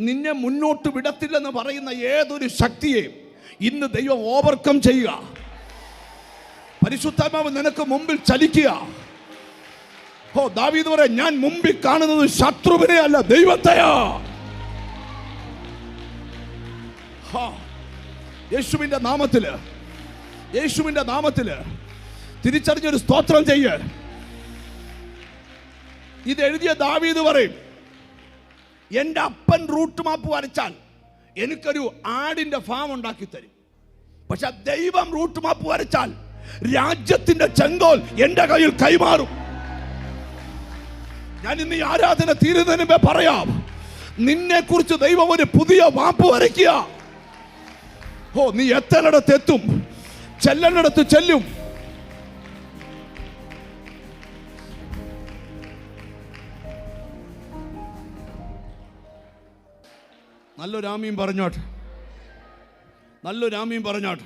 Speaker 1: നിന്നെ മുന്നോട്ട് വിടത്തില്ലെന്ന് പറയുന്ന ഏതൊരു ശക്തിയെയും ഇന്ന് ദൈവം ഓവർകം ചെയ്യുക. പരിശുദ്ധാത്മാവ് നിനക്ക് മുമ്പിൽ ചലിക്കുക. ദാവീദ് പറയാ, ഞാൻ മുമ്പിൽ കാണുന്നത് ശത്രുവിനെ അല്ല, ദൈവത്തെയാ. യേശുവിന്റെ നാമത്തില് തിരിച്ചറിഞ്ഞൊരു സ്തോത്രം ചെയ്യ്. ഇത് എഴുതിയ ദാവീദ് പറയും, എൻ്റെ അപ്പൻ റൂട്ട് മാപ്പ് വരച്ചാൽ എനിക്കൊരു ആടിന്റെ ഫാം ഉണ്ടാക്കി തരും. പക്ഷെ ദൈവം റൂട്ട് മാപ്പ് വരച്ചാൽ രാജ്യത്തിന്റെ ചെങ്കോൽ എൻ്റെ കയ്യിൽ കൈമാറും. ഞാൻ ഇന്ന് ഈ ആരാധന തീരുന്നതിന് മുമ്പേ പറയാം, നിന്നെ കുറിച്ച് ദൈവം ഒരു പുതിയ മാപ്പ് വരയ്ക്കുക. ഓ, നീ എത്തേണ്ടിടത്ത് എത്തും, ചെല്ലേണ്ടിടത്ത് ചെല്ലും. നല്ലൊരാമീൻ പറഞ്ഞോട്ടെ, നല്ലൊരാമീൻ പറഞ്ഞോട്ടെ.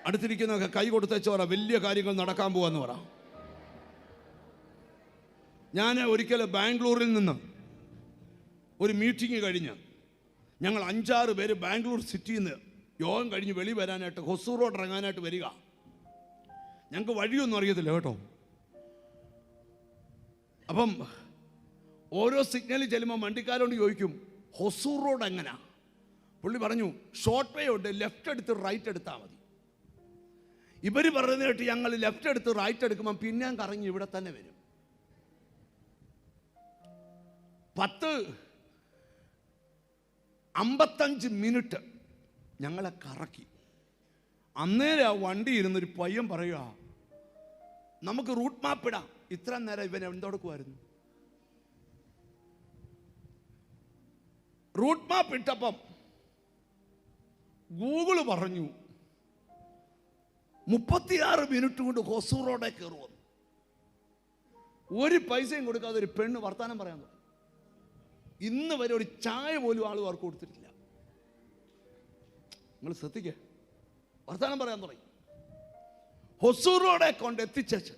Speaker 1: അടുത്തിരിക്കുന്നതൊക്കെ കൈ കൊടുത്തേച്ച് പറ, വലിയ കാര്യങ്ങൾ നടക്കാൻ പോവാന്ന് പറ. ഞാൻ ഒരിക്കൽ ബാംഗ്ലൂരിൽ നിന്ന് ഒരു മീറ്റിംഗ് കഴിഞ്ഞ് ഞങ്ങൾ 5-6 പേര് ബാംഗ്ലൂർ സിറ്റിയിൽ നിന്ന് യോഗം കഴിഞ്ഞ് വെളി വരാനായിട്ട് ഹൊസൂർ റോഡ് ഇറങ്ങാനായിട്ട് വരിക. ഞങ്ങൾക്ക് വഴിയൊന്നും അറിയത്തില്ല കേട്ടോ. അപ്പം ഓരോ സിഗ്നലിൽ ചെല്ലുമ്പോൾ വണ്ടിക്കാരോട് ചോദിക്കും, ഹൊസൂർ റോഡ് എങ്ങനാ? പുള്ളി പറഞ്ഞു, ഷോർട്ട് വേ ഉണ്ട്, ലെഫ്റ്റ് എടുത്ത് റൈറ്റ് എടുത്താൽ മതി. ഇവർ പറയുന്നത് കേട്ട് ഞങ്ങൾ ലെഫ്റ്റ് എടുത്ത് റൈറ്റ് എടുക്കുമ്പോൾ പിന്നെ കറങ്ങി ഇവിടെ തന്നെ വരും. 10-55 മിനിറ്റ് ഞങ്ങളെ കറക്കി. അന്നേരം ആ വണ്ടി ഇരുന്നൊരു പയ്യൻ പറയുക, നമുക്ക് റൂട്ട് മാപ്പ് ഇടാം. ഇത്ര നേരം ഇവൻ എന്തെടുക്കുമായിരുന്നു? റൂട്ട് മാപ്പ് ഇട്ടപ്പം ഗൂഗിള് പറഞ്ഞു 36 മിനിറ്റ് കൊണ്ട് ഹൊസൂർ റോഡേ കയറുമെന്ന്. ഒരു പൈസയും കൊടുക്കാതെ ഒരു പെണ്ണ് വർത്താനം പറയാൻ തുടങ്ങി. ഇന്ന് വരെ ഒരു ചായ പോലും ആൾ അവർക്ക് കൊടുത്തിട്ടില്ല. നിങ്ങൾ ശ്രദ്ധിക്കുക, വർത്താനം പറയാൻ തുടങ്ങി. ഹൊസൂർ റോഡെ കൊണ്ട് എത്തിച്ചു.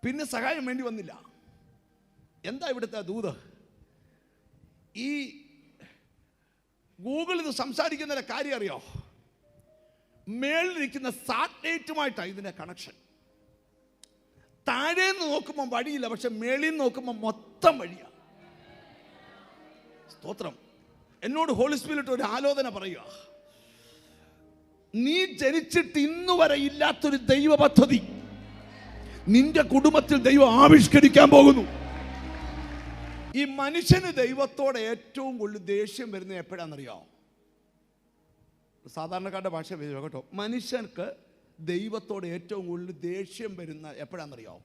Speaker 1: പിന്നെ സഹായം വേണ്ടി വന്നില്ല. എന്താ ഇവിടുത്തെ ദൂത്? ഈ ഗൂഗിൾ ഇത് സംസാരിക്കുന്നതിന്റെ കാര്യം അറിയോ? മേളിലിരിക്കുന്ന സാറ്റലൈറ്റുമായിട്ടാണ് ഇതിന്റെ കണക്ഷൻ. താഴെ നിന്ന് നോക്കുമ്പോൾ വഴിയില്ല, പക്ഷെ മേളിൽ നിന്ന് നോക്കുമ്പോൾ മൊത്തം വഴിയാണ്. സ്തോത്രം. എന്നോട് ഹോളി സ്പിരിറ്റ് ഒരു ആലോചന പറയുക, നീ ജനിച്ചിട്ട് ഇന്നു വരെ ഇല്ലാത്തൊരു ദൈവ പദ്ധതി നിന്റെ കുടുംബത്തിൽ ദൈവം ആവിഷ്കരിക്കാൻ പോകുന്നു. ഈ മനുഷ്യന് ദൈവത്തോടെ ഏറ്റവും കൂടുതൽ ദേഷ്യം വരുന്നത് എപ്പോഴാണെന്നറിയോ? സാധാരണക്കാരുടെ ഭാഷ കേട്ടോ. മനുഷ്യർക്ക് ദൈവത്തോട് ഏറ്റവും കൂടുതൽ ദേഷ്യം വരുന്ന എപ്പോഴാണെന്നറിയോ?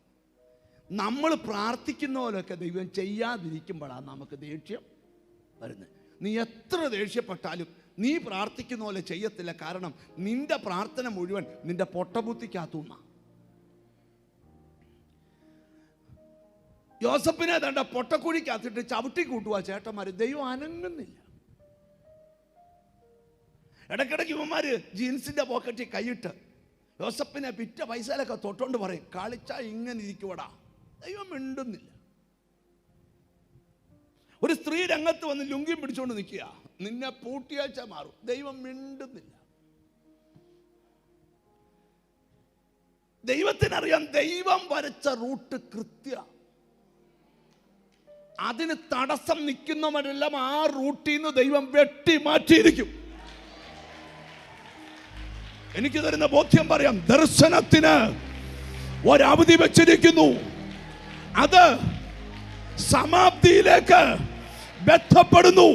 Speaker 1: നമ്മൾ പ്രാർത്ഥിക്കുന്ന പോലെയൊക്കെ ദൈവം ചെയ്യാതിരിക്കുമ്പോഴാണ് നമുക്ക് ദേഷ്യം വരുന്നത്. നീ എത്ര ദേഷ്യപ്പെട്ടാലും നീ പ്രാർത്ഥിക്കുന്ന പോലെ ചെയ്യത്തില്ല. കാരണം നിന്റെ പ്രാർത്ഥന മുഴുവൻ നിന്റെ പൊട്ടബുദ്ധിക്കകത്തുന്ന. യോസഫിനെ തന്റെ പൊട്ടക്കുഴിക്കകത്തിട്ട് ചവിട്ടി കൂട്ടുക ചേട്ടന്മാര്. ദൈവം അനങ്ങുന്നില്ല. ഇടയ്ക്കിടയ്ക്ക് ഇവന്മാര് ജീൻസിന്റെ പോക്കറ്റിൽ കൈയിട്ട് യോസഫിനെ പിറ്റ പൈസയിലൊക്കെ തൊട്ടോണ്ട് പറയും, കളിച്ചാ ഇങ്ങനെ ഇരിക്കുവടാ. ദൈവം മിണ്ടുന്നില്ല. ഒരു സ്ത്രീ രംഗത്ത് വന്ന് ലുങ്കി പിടിച്ചോണ്ട് നിൽക്കുക, നിന്നെ പൂട്ടിയാഴ്ച മാറും. ദൈവം മിണ്ടുന്നില്ല. ദൈവത്തിനറിയാം ദൈവം വരച്ച റൂട്ട് കൃത്യ. അതിന് തടസ്സം നിൽക്കുന്നവരെല്ലാം ആ റൂട്ടിൽ നിന്ന് ദൈവം വെട്ടി മാറ്റിയിരിക്കും. എനിക്ക് തരുന്ന ബോധ്യം പറയാം, ദർശനത്തിന് ഒരവധി വെച്ചിരിക്കുന്നു. അത് സമാപ്തിയിലേക്ക് ബന്ധപ്പെടുന്നു.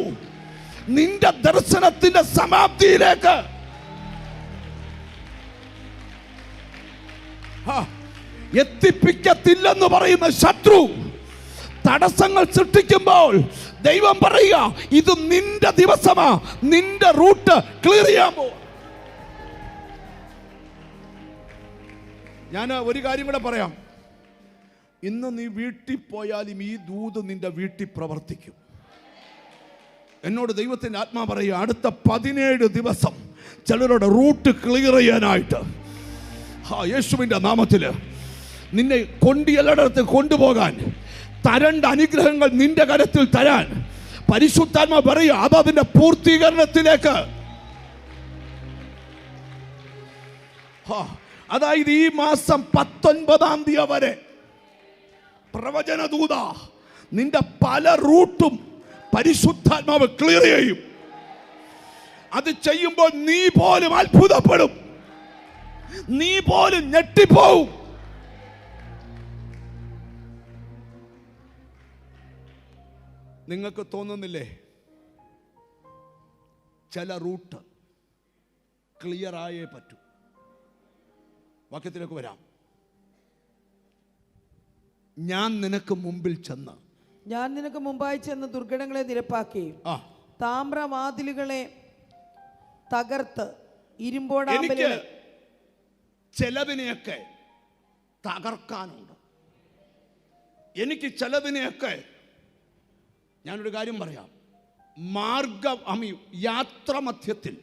Speaker 1: നിന്റെ ദർശനത്തിന്റെ സമാപ്തിയിലേക്ക് എത്തിപ്പിക്കത്തില്ലെന്ന് പറയുന്ന ശത്രു തടസ്സങ്ങൾ സൃഷ്ടിക്കുമ്പോൾ ദൈവം പറയുക, ഇത് നിന്റെ ദിവസമാ, നിന്റെ റൂട്ട് ക്ലിയർ ചെയ്യാൻ പോ. ഞാൻ ഒരു കാര്യം കൂടെ പറയാം. ഇന്ന് നീ വീട്ടിൽ പോയാലും ഈ ദൂത് നിന്റെ വീട്ടിൽ പ്രവർത്തിക്കും. എന്നോട് ദൈവത്തിന്റെ ആത്മാ പറയുക, അടുത്ത 17 ദിവസം ചിലരുടെ റൂട്ട് ക്ലിയർ ചെയ്യാനായിട്ട് യേശുവിന്റെ നാമത്തിൽ നിന്നെ കൊണ്ടിയെല്ലായിടത്ത് കൊണ്ടുപോകാൻ, തരണ്ട അനുഗ്രഹങ്ങൾ നിന്റെ കരത്തിൽ തരാൻ പരിശുദ്ധാത്മാ പറയുക. അതതിന്റെ പൂർത്തീകരണത്തിലേക്ക്. അതായത് ഈ മാസം 19-ാം തീയതി വരെ പ്രവചന ദൂത നിന്റെ പല റൂട്ടും പരിശുദ്ധാത്മാവ് ക്ലിയർ ചെയ്യും. അത് ചെയ്യുമ്പോൾ നീ പോലും അത്ഭുതപ്പെടും, നീ പോലും ഞെട്ടിപ്പോവും. നിങ്ങൾക്ക് തോന്നുന്നില്ലേ ചില റൂട്ട് ക്ലിയർ ആയേ പറ്റൂ? വാക്യത്തിലേക്ക് വരാം. ഞാൻ നിനക്ക് മുമ്പിൽ ചെന്ന്,
Speaker 2: ഞാൻ നിനക്ക് മുമ്പായി ചെന്ന് ദുർഘടങ്ങളെ നിരപ്പാക്കി താമ്രവാതിലുകളെ തകർത്ത്
Speaker 1: എനിക്ക്
Speaker 2: ഇരുമ്പോടാമ്പലുകളെ
Speaker 1: ചിലതിനെയൊക്കെ തകർക്കാനുണ്ട്. എനിക്ക് ചിലതിനെയൊക്കെ, ഞാനൊരു കാര്യം പറയാം, യാത്രാമധ്യത്തിൽ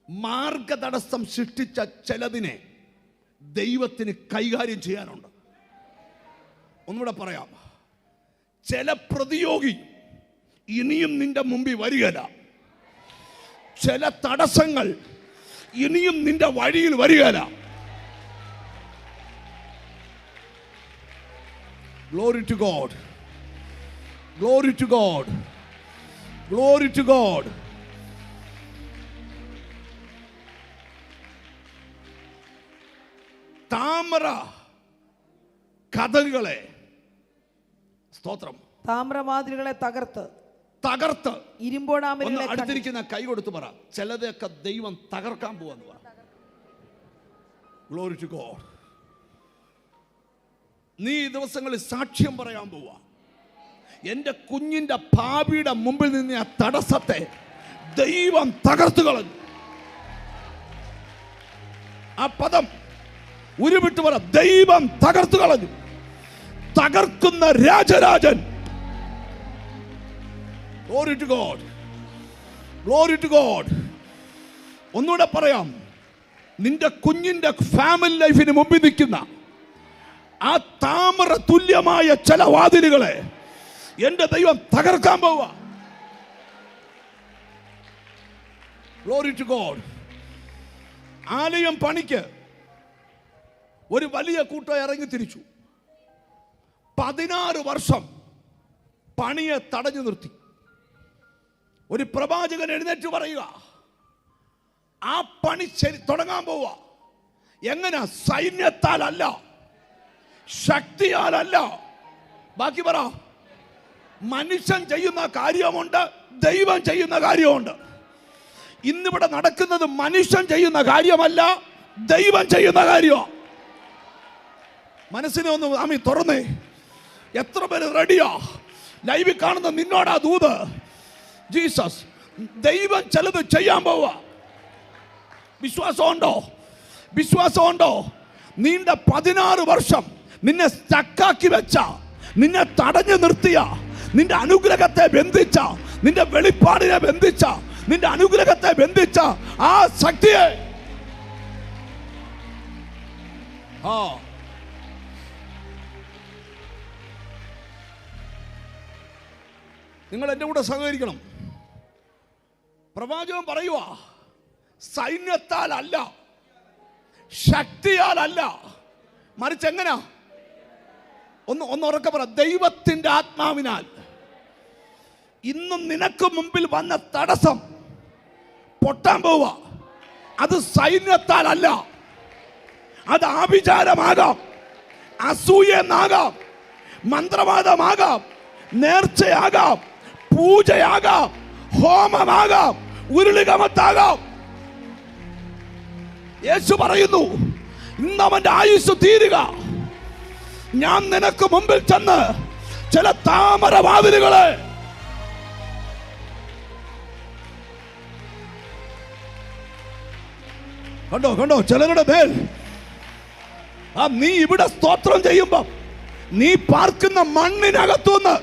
Speaker 1: മാർഗതടസ്സം സൃഷ്ടിച്ച ചിലതിനെ ദൈവത്തിന് കൈകാര്യം ചെയ്യാനുണ്ട്. ഒന്നുകൂടെ പറയാം, ചില പ്രതിയോഗി ഇനിയും നിന്റെ മുമ്പിൽ വരികയില്ല. ചില തടസ്സങ്ങൾ ഇനിയും നിന്റെ വഴിയിൽ വരികയില്ല. Glory to God. Glory to God. Glory to God. താമര കഥകളെ, സ്തോത്രം,
Speaker 2: താമ്രവാതിലുകളെ തകർത്ത്
Speaker 1: ഒന്ന് അടുത്തിരിക്കുന്ന കൈ കൊടുത്ത് പറ, ചിലതൊക്കെ ദൈവം തകർക്കാൻ പോവാന്ന് പറ. Glory to God. നീ ഈ ദിവസങ്ങളിൽ സാക്ഷ്യം പറയാൻ പോവാ. എൻ്റെ കുഞ്ഞിൻ്റെ ഭാവിയുടെ മുമ്പിൽ നിന്ന് ആ തടസ്സത്തെ ദൈവം തകർത്തു കളഞ്ഞു. ആ പദം ഉരുവിട്ട് പറ, ദൈവം തകർത്തു കളഞ്ഞു. തകർക്കുന്ന Rajarajan. Glory to God. Glory to God. ഒന്നുകൂടെ പറയാം, നിന്റെ കുഞ്ഞിന്റെ ഫാമിലി ലൈഫിന് മുമ്പിൽ നിൽക്കുന്ന ആ താമര തുല്യമായ ചില വാതിലുകളെ എന്റെ ദൈവം തകർക്കാൻ പോവാ. Glory to God. ആലയം പണിക്ക് ഒരു വലിയ കൂട്ടം ഇറങ്ങി തിരിച്ചു. 16 വർഷം പണിയെ തടഞ്ഞു നിർത്തി. ഒരു പ്രവാചകൻ എഴുന്നേറ്റ് പറയുക, ആ പണി തുടങ്ങാൻ പോവുക. എങ്ങനെ? സൈന്യത്താലല്ല, ശക്തിയാലല്ല. ബാക്കി പറ. മനുഷ്യൻ ചെയ്യുന്ന കാര്യമുണ്ട്, ദൈവം ചെയ്യുന്ന കാര്യമുണ്ട്. ഇന്നിവിടെ നടക്കുന്നത് മനുഷ്യൻ ചെയ്യുന്ന കാര്യമല്ല, ദൈവം ചെയ്യുന്ന കാര്യമാണ്. മനസ്സിനെ ഒന്ന് ആമി തുറന്നേ. എത്ര പേര് റെഡിയാ? ലൈവിൽ കാണുന്ന നിന്നോടാ ദൂത്. ജീസസ്, ദൈവം ചിലത് ചെയ്യാൻ പോവാ. വിശ്വാസമുണ്ടോ? വിശ്വാസമുണ്ടോ? നീണ്ട 16 വർഷം നിന്നെ സ്റ്റക്കാക്കി വെച്ച, നിന്നെ തടഞ്ഞു നിർത്തിയ, നിന്റെ അനുഗ്രഹത്തെ ബന്ധിച്ച, നിന്റെ വെളിപ്പാടിനെ ബന്ധിച്ച, നിന്റെ അനുഗ്രഹത്തെ ബന്ധിച്ച ആ ശക്തിയെ നിങ്ങൾ എൻ്റെ കൂടെ സഹകരിക്കണം. പ്രവാചകൻ പറയുക, സൈന്യത്താലല്ല, ശക്തിയാലല്ല, മറിച്ച് എങ്ങനാ? ഒന്ന് ഉറക്കെ പറ, ദൈവത്തിന്റെ ആത്മാവിനാൽ. ഇന്നും നിനക്ക് മുമ്പിൽ വന്ന തടസ്സം പൊട്ടാൻ പോവുക. അത് സൈന്യത്താലല്ല, അത് ആഭിചാരമാകാം, അസൂയെന്നാകാം, മന്ത്രവാദമാകാം, നേർച്ചയാകാം, പൂജയാകാം, ഹോമമാകാം, ഉരുളികമത്താകാം. യേശു പറയുന്നു, ഇന്ന് അവന്റെ ആയുസ് തീരുക. ഞാൻ നിനക്ക് മുമ്പിൽ ചെന്ന് ചില താമരവാതിലുകളെ കണ്ടോ ചിലരുടെ മേൽ നീ ഇവിടെ സ്തോത്രം ചെയ്യുമ്പോ നീ പാർക്കുന്ന മണ്ണിനകത്തുനിന്ന്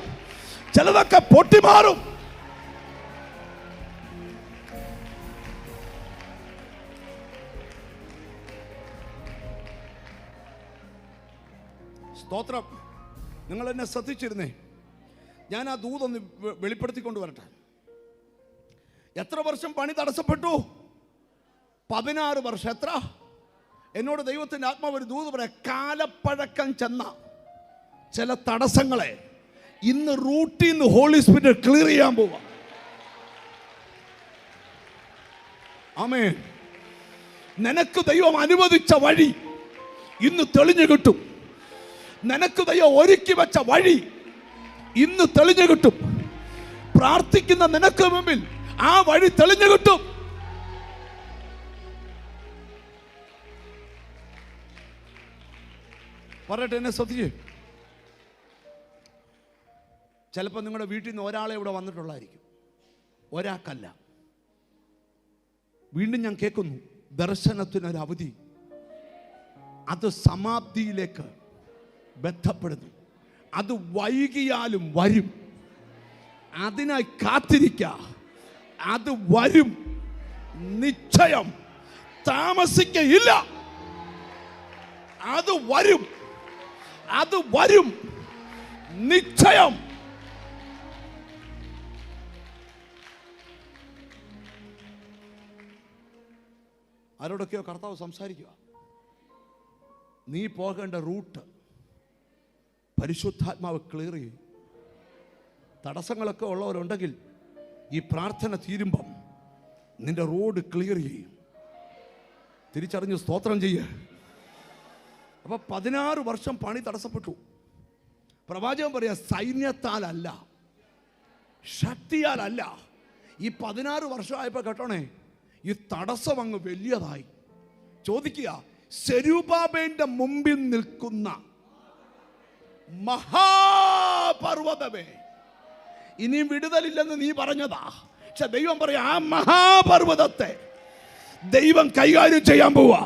Speaker 1: ചിലതൊക്കെ പൊട്ടിമാറും. സ്തോത്രം. നിങ്ങൾ എന്നെ ശ്രദ്ധിച്ചിരുന്നേ. ഞാൻ ആ ദൂതൊന്ന് വെളിപ്പെടുത്തിക്കൊണ്ട് വരട്ടെ. എത്ര വർഷം പണി തടസ്സപ്പെട്ടു? 16 വർഷം. എത്ര? എന്നോട് ദൈവത്തിൻ്റെ ആത്മാവ് ഒരു ദൂത് പറയാം. കാലപ്പഴക്കം ചെന്ന ചില തടസ്സങ്ങളെ ഇന്ന് റൂട്ടിൽ നിന്ന് ഹോളി സ്പിരിറ്റ് ക്ലിയർ ചെയ്യാൻ പോവാ. ആമേൻ. നിനക്ക് ദൈവം അനുവദിച്ച വഴി ഇന്ന് തെളിഞ്ഞു കിട്ടും. നിനക്ക് ദൈവം ഒരുക്കി വെച്ച വഴി ഇന്ന് തെളിഞ്ഞു കിട്ടും. പ്രാർത്ഥിക്കുന്ന നിനക്ക് മുമ്പിൽ ആ വഴി തെളിഞ്ഞു കിട്ടും. പറയട്ടെ, എന്നെ ശ്രദ്ധിച്ച്. ചിലപ്പോൾ നിങ്ങളുടെ വീട്ടിൽ നിന്ന് ഒരാളെ ഇവിടെ വന്നിട്ടുള്ളതായിരിക്കും, ഒരാൾക്കല്ല. വീണ്ടും ഞാൻ കേൾക്കുന്നു, ദർശനത്തിനൊരവധി. അത് സമാപ്തിയിലേക്ക് ബന്ധപ്പെടുന്നു. അത് വൈകിയാലും വരും. അതിനായി കാത്തിരിക്ക. അത് വരും, നിശ്ചയം, താമസിക്കയില്ല. അത് വരും, അത് വരും, നിശ്ചയം. ആരോടൊക്കെയോ കർത്താവ് സംസാരിക്കുക. നീ പോകേണ്ട റൂട്ട് പരിശുദ്ധാത്മാവ് ക്ലിയർ ചെയ്യും. തടസ്സങ്ങളൊക്കെ ഉള്ളവരുണ്ടെങ്കിൽ ഈ പ്രാർത്ഥന തീരുമ്പം നിന്റെ റോഡ് ക്ലിയർ ചെയ്യും. തിരിച്ചറിഞ്ഞ് സ്തോത്രം ചെയ്യ്. അപ്പൊ 16 വർഷം പണി തടസ്സപ്പെട്ടു. പ്രവാചകൻ പറയാ, സൈന്യത്താലല്ല, ശക്തിയാലല്ല. ഈ 16 വർഷമായപ്പോ കേട്ടോണേ, ഈ തടസ്സം അങ്ങ് വലിയതായി. ചോദിക്കുക, സെരുബാബേലിന്റെ മുമ്പിൽ നിൽക്കുന്ന മഹാപർവതമേ, ഇനിയും വിടുതലില്ലെന്ന് നീ പറഞ്ഞതാ. പക്ഷെ ദൈവം പറയാ, ആ മഹാപർവതത്തെ ദൈവം കൈകാര്യം ചെയ്യാൻ പോവാ.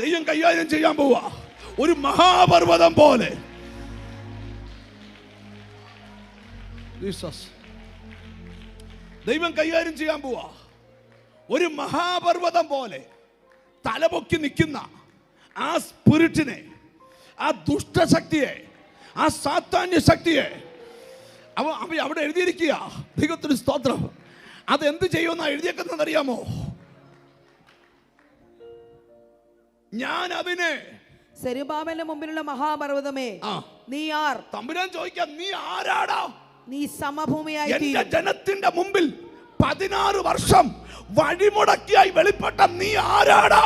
Speaker 1: ദൈവം കൈകാര്യം ചെയ്യാൻ പോവാ. ഒരു മഹാപർവതം പോലെ. ദൈവം കൈകാര്യം ചെയ്യാൻ പോവാ. ഒരു മഹാപർവതം പോലെ തലപൊക്കി നിൽക്കുന്ന ആ സ്പിരിറ്റിനെ, ആ ദുഷ്ടശക്തിയെ, ആ സാത്താന്യ ശക്തിയെ അവിടെ എഴുതിയിരിക്കുക. ദൈവത്തിന് സ്തോത്രം. അത് എന്ത് ചെയ്യുമെന്നാ എഴുതിയേക്കുന്നത് അറിയാമോ? ഞാൻ അതിനെ,
Speaker 2: സെരുബാബേലിന്റെ മുമ്പിലുള്ള മഹാപർവതമേ, നീ ആർ?
Speaker 1: തമ്പുരാൻ ചോദിക്കാം, നീ ആരാടാ?
Speaker 2: നീ സമഭൂമിയായി
Speaker 1: എന്റെ ജനത്തിന്റെ മുമ്പിൽ 16 വർഷം വഴിമുടക്കിയായി വെളിപ്പെട്ട നീ ആരാടാ?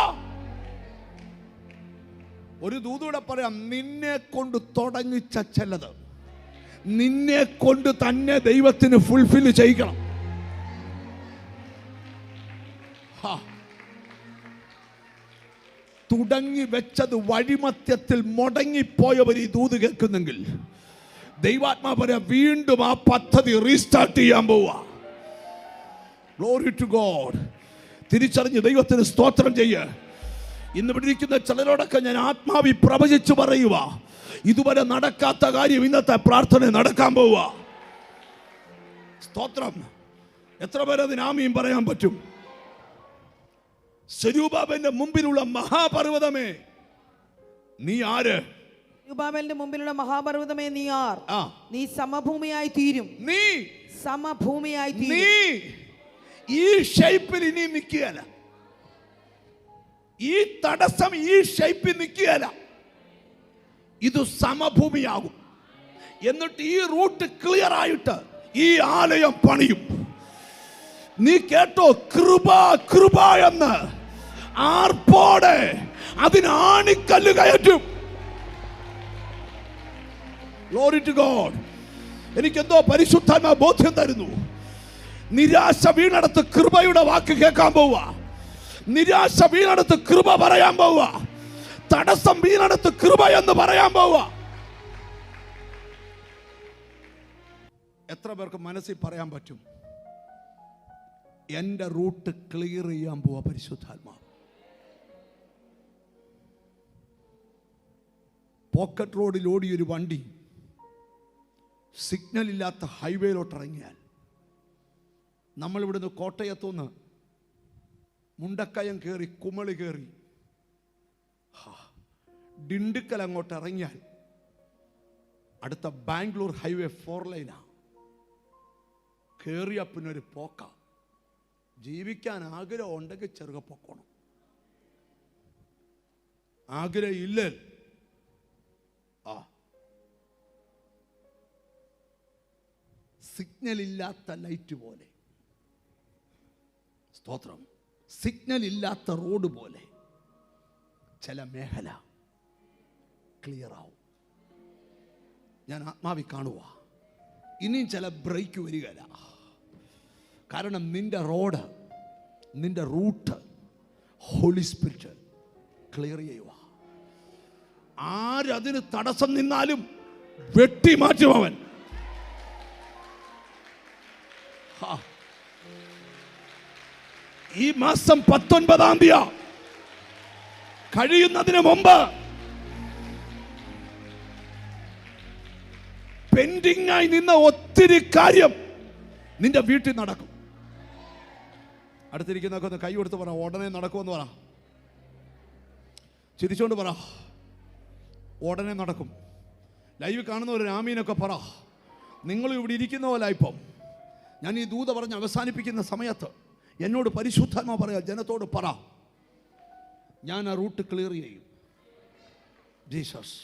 Speaker 1: ഒരു ദൂതൂടെ പറയാം, നിന്നെ കൊണ്ട് തുടങ്ങിച്ച ചിലത് നിന്നെ കൊണ്ട് തന്നെ ദൈവത്തിന് ഫുൾഫിൽ ചെയ്യിക്കണം. തുടങ്ങി വെച്ചത് വഴിമധ്യത്തിൽ മുടങ്ങിപ്പോയവർ ഈ ദൂത് കേൾക്കുന്നെങ്കിൽ ദൈവാത്മാ പറയാം, വീണ്ടും ആ പദ്ധതി റീസ്റ്റാർട്ട് ചെയ്യാൻ പോവാ. Glory to God. തിരിച്ചറിഞ്ഞ് ദൈവത്തിന് സ്തോത്രം ചെയ്യ്. ഇന്ന് ഇവിടെ ഇരിക്കുന്ന ചിലരോടൊക്കെ ഞാൻ ആത്മാവി പ്രവചിച്ചു പറയുക, ഇതുവരെ നടക്കാത്ത കാര്യം ഇന്നത്തെ പ്രാർത്ഥന നടക്കാൻ പോവുക. സ്തോത്രം. എത്ര പേര് അതിന് ആമീൻ പറയാൻ പറ്റും? സെരുബാബേലിന്റെ മുമ്പിലുള്ള മഹാപർവതമേ, നീ ആര്?
Speaker 2: സെരുബാബേലിന്റെ മുമ്പിലുള്ള മഹാപർവതമേ, നീ ആർ? നീ സമഭൂമിയായി തീരും.
Speaker 1: നീ
Speaker 2: സമഭൂമിയായി തീരും.
Speaker 1: നീ ഈ ഷേപ്പിൽ ഇനി നിൽക്കുകയല്ല. ഈ തടസ്സം ഈ ഷേപ്പിൽ നിൽക്കുകയല്ല. ഇത് സമഭൂമിയാകും. എന്നിട്ട് ഈ റൂട്ട് ക്ലിയർ ആയിട്ട് ഈ ആലയം പണിയും. നീ കേട്ടോ, കൃപ കൃപ എന്ന് ആർപ്പോടെ അതിന് ആണിക്കല്ല് കയറ്റും. Glory to God. എനിക്കെന്തോ പരിശുദ്ധാത്മാ ബോധ്യം തരുന്നു. നിരാശ വീണടത്ത് കൃപയുടെ വാക്ക് കേൾക്കാൻ പോവുക. നിരാശ വീണടത്ത് കൃപ പറയാൻ പോവുക. തടസ്സം വീണടത്ത് കൃപ എന്ന് പറയാൻ പോവുക. എത്ര പേർക്ക് മനസ്സിൽ പറയാൻ പറ്റും, എന്റെ റൂട്ട് ക്ലിയർ ചെയ്യാൻ പോവാ പരിശുദ്ധാത്മാവ്? പോക്കറ്റ് റോഡിൽ ഓടിയൊരു വണ്ടി സിഗ്നൽ ഇല്ലാത്ത ഹൈവേയിലോട്ട് ഇറങ്ങിയാൽ, നമ്മളിവിടുന്ന് കോട്ടയത്തുനിന്ന് മുണ്ടക്കയം കയറി കുമളി കയറി ഡിണ്ടിക്കൽ അങ്ങോട്ട് ഇറങ്ങിയാൽ അടുത്ത ബാംഗ്ലൂർ ഹൈവേ 4 ലൈനാ. കയറിയ പിന്നെ ഒരു പോക്ക. ജീവിക്കാൻ ആഗ്രഹം ഉണ്ടെങ്കിൽ ചെറുക പൊക്കണം. ആഗ്രഹം ഇല്ല, സിഗ്നൽ ഇല്ലാത്ത ലൈറ്റ് പോലെ. സ്തോത്രം. സിഗ്നൽ ഇല്ലാത്ത റോഡ് പോലെ ചില മേഖല ക്ലിയർ ആവും. ഞാൻ ആത്മാവി കാണുക, ഇനിയും ചില ബ്രേക്ക് വരികയില്ല. കാരണം നിന്റെ റോഡ്, നിന്റെ റൂട്ട് ഹോളി സ്പിരിറ്റ് ക്ലിയർ ചെയ്യുക. ആരതിന് തടസ്സം നിന്നാലും വെട്ടി മാറ്റും അവൻ. ഈ മാസം 19-ാം തീയതി കഴിയുന്നതിന് മുമ്പ് പെൻഡിങ് ആയി നിന്ന ഒത്തിരി കാര്യം നിന്റെ വീട്ടിൽ നടക്കും. അടുത്തിരിക്കുന്നൊക്കെ ഒന്ന് കൈ കൊടുത്ത് പറ, ഉടനെ നടക്കുമെന്ന് പറ. ചിരിച്ചോണ്ട് പറ, ഉടനെ നടക്കും. ലൈവ് കാണുന്നവർ ആമീനൊക്കെ പറ. നിങ്ങൾ ഇവിടെ ഇരിക്കുന്ന പോലെ ഇപ്പം ഞാൻ ഈ ദൂത പറഞ്ഞ് അവസാനിപ്പിക്കുന്ന സമയത്ത് എന്നോട് പരിശുദ്ധാത്മാവ് പറയാ, ജനത്തോട് പറ, ഞാൻ ആ റൂട്ട് ക്ലിയർ ചെയ്യും. ജീസസ്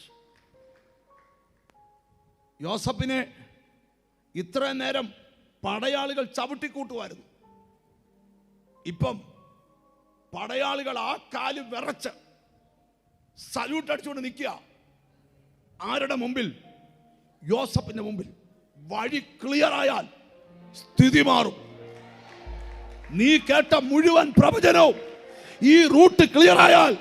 Speaker 1: യോസഫിനെ ഇത്ര നേരം പടയാളികൾ ചവിട്ടിക്കൂട്ടുമായിരുന്നു. ഇപ്പം പടയാളികൾ ആ കാല് വിറച്ച് സല്യൂട്ട് അടിച്ചുകൊണ്ട് നിൽക്കുക. ആരുടെ മുമ്പിൽ? യോസഫിന്റെ മുമ്പിൽ. വഴി ക്ലിയർ ആയാൽ സ്ഥിതി മാറും. നീ കേട്ട മുഴുവൻ പ്രവചനവും ഈ റൂട്ട് ക്ലിയർ ആയാൽ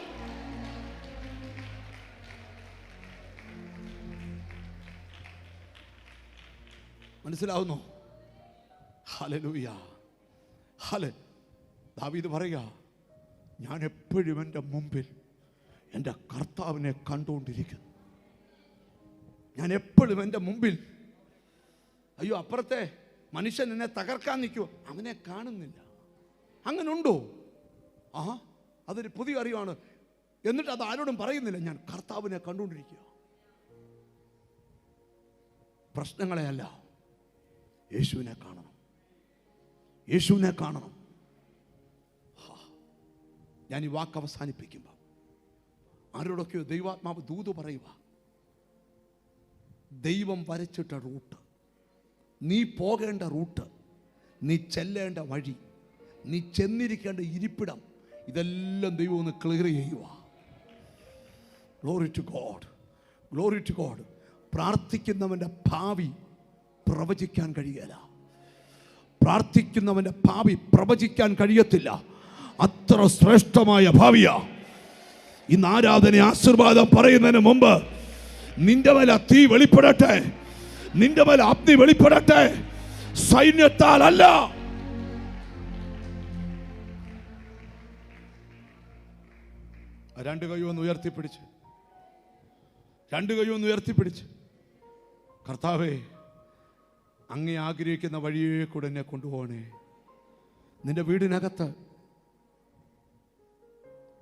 Speaker 1: മനസ്സിലാവുന്നു? ഹല്ലേലൂയ. ദാവീദ് പറയുക, ഞാൻ എപ്പോഴും എൻ്റെ മുമ്പിൽ എൻ്റെ കർത്താവിനെ കണ്ടുകൊണ്ടിരിക്കുന്നു. ഞാൻ എപ്പോഴും എൻ്റെ മുമ്പിൽ. അയ്യോ, അപ്പുറത്തെ മനുഷ്യൻ എന്നെ തകർക്കാൻ നിൽക്കുമോ, അവനെ കാണുന്നില്ല. അങ്ങനെ ഉണ്ടോ? അതൊരു പുതിയ അറിവാണ്. എന്നിട്ട് അത് ആരോടും പറയുന്നില്ല, ഞാൻ കർത്താവിനെ കണ്ടുകൊണ്ടിരിക്കുക. പ്രശ്നങ്ങളെ അല്ല, യേശുവിനെ കാണണം. യേശുവിനെ കാണണം. ഞാൻ ഈ വാക്ക് അവസാനിപ്പിക്കുമ്പോൾ ആരോടൊക്കെയോ ദൈവാത്മാവ് ദൂത് പറയുക, ദൈവം വരച്ചിട്ട റൂട്ട്, നീ പോകേണ്ട റൂട്ട്, നീ ചെല്ലേണ്ട വഴി, നീ ചെന്നിരിക്കേണ്ട ഇരിപ്പിടം, ഇതെല്ലാം ദൈവം ഒന്ന് ക്ലിയർ ചെയ്യുക. Glory to God, glory to God. പ്രാർത്ഥിക്കുന്നവൻ്റെ ഭാവി പ്രവചിക്കാൻ കഴിയില്ല. പ്രാർത്ഥിക്കുന്നവൻ്റെ ഭാവി പ്രവചിക്കാൻ കഴിയത്തില്ല. അത്ര ശ്രേഷ്ഠമായ ഭാവിയാ. ഇന്ന് ആരാധന ആശീർവാദം പറയുന്നതിന് മുമ്പ് നിന്റെ മേൽ തീ വെളിപ്പെടട്ടെ, നിന്റെ മേൽ അഗ്നി വെളിപ്പെടട്ടെ. സൈന്യത്താൽ അല്ല. രണ്ട് കൈയൊന്ന് ഉയർത്തിപ്പിടിച്ച്, രണ്ട് കൈയൊന്ന് ഉയർത്തിപ്പിടിച്ച്, കർത്താവേ, അങ്ങേ ആഗ്രഹിക്കുന്ന വഴിയെ കൂടെ എന്നെ കൊണ്ടുപോകണേ. നിന്റെ വീടിനകത്ത്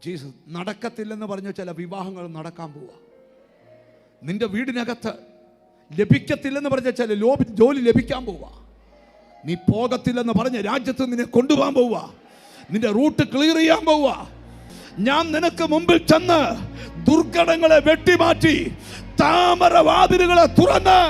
Speaker 1: ജീസസ് നടക്കത്തില്ലെന്ന് പറഞ്ഞ ചില വിവാഹങ്ങൾ നടക്കാൻ പോവാ. നിന്റെ വീടിനകത്ത് ലഭിക്കത്തില്ലെന്ന് പറഞ്ഞ ചില ജോലി ലഭിക്കാൻ പോവാ. നീ പോകത്തില്ലെന്ന് പറഞ്ഞ രാജ്യത്ത് നിന്നെ കൊണ്ടുപോകാൻ പോവാ. നിന്റെ റൂട്ട് ക്ലിയർ ചെയ്യാൻ പോവാ. ഞാൻ നിനക്ക് മുമ്പിൽ ചെന്ന് ദുർഘടങ്ങളെ വെട്ടിമാറ്റി താമര വാതിലുകളെ തുറന്ന്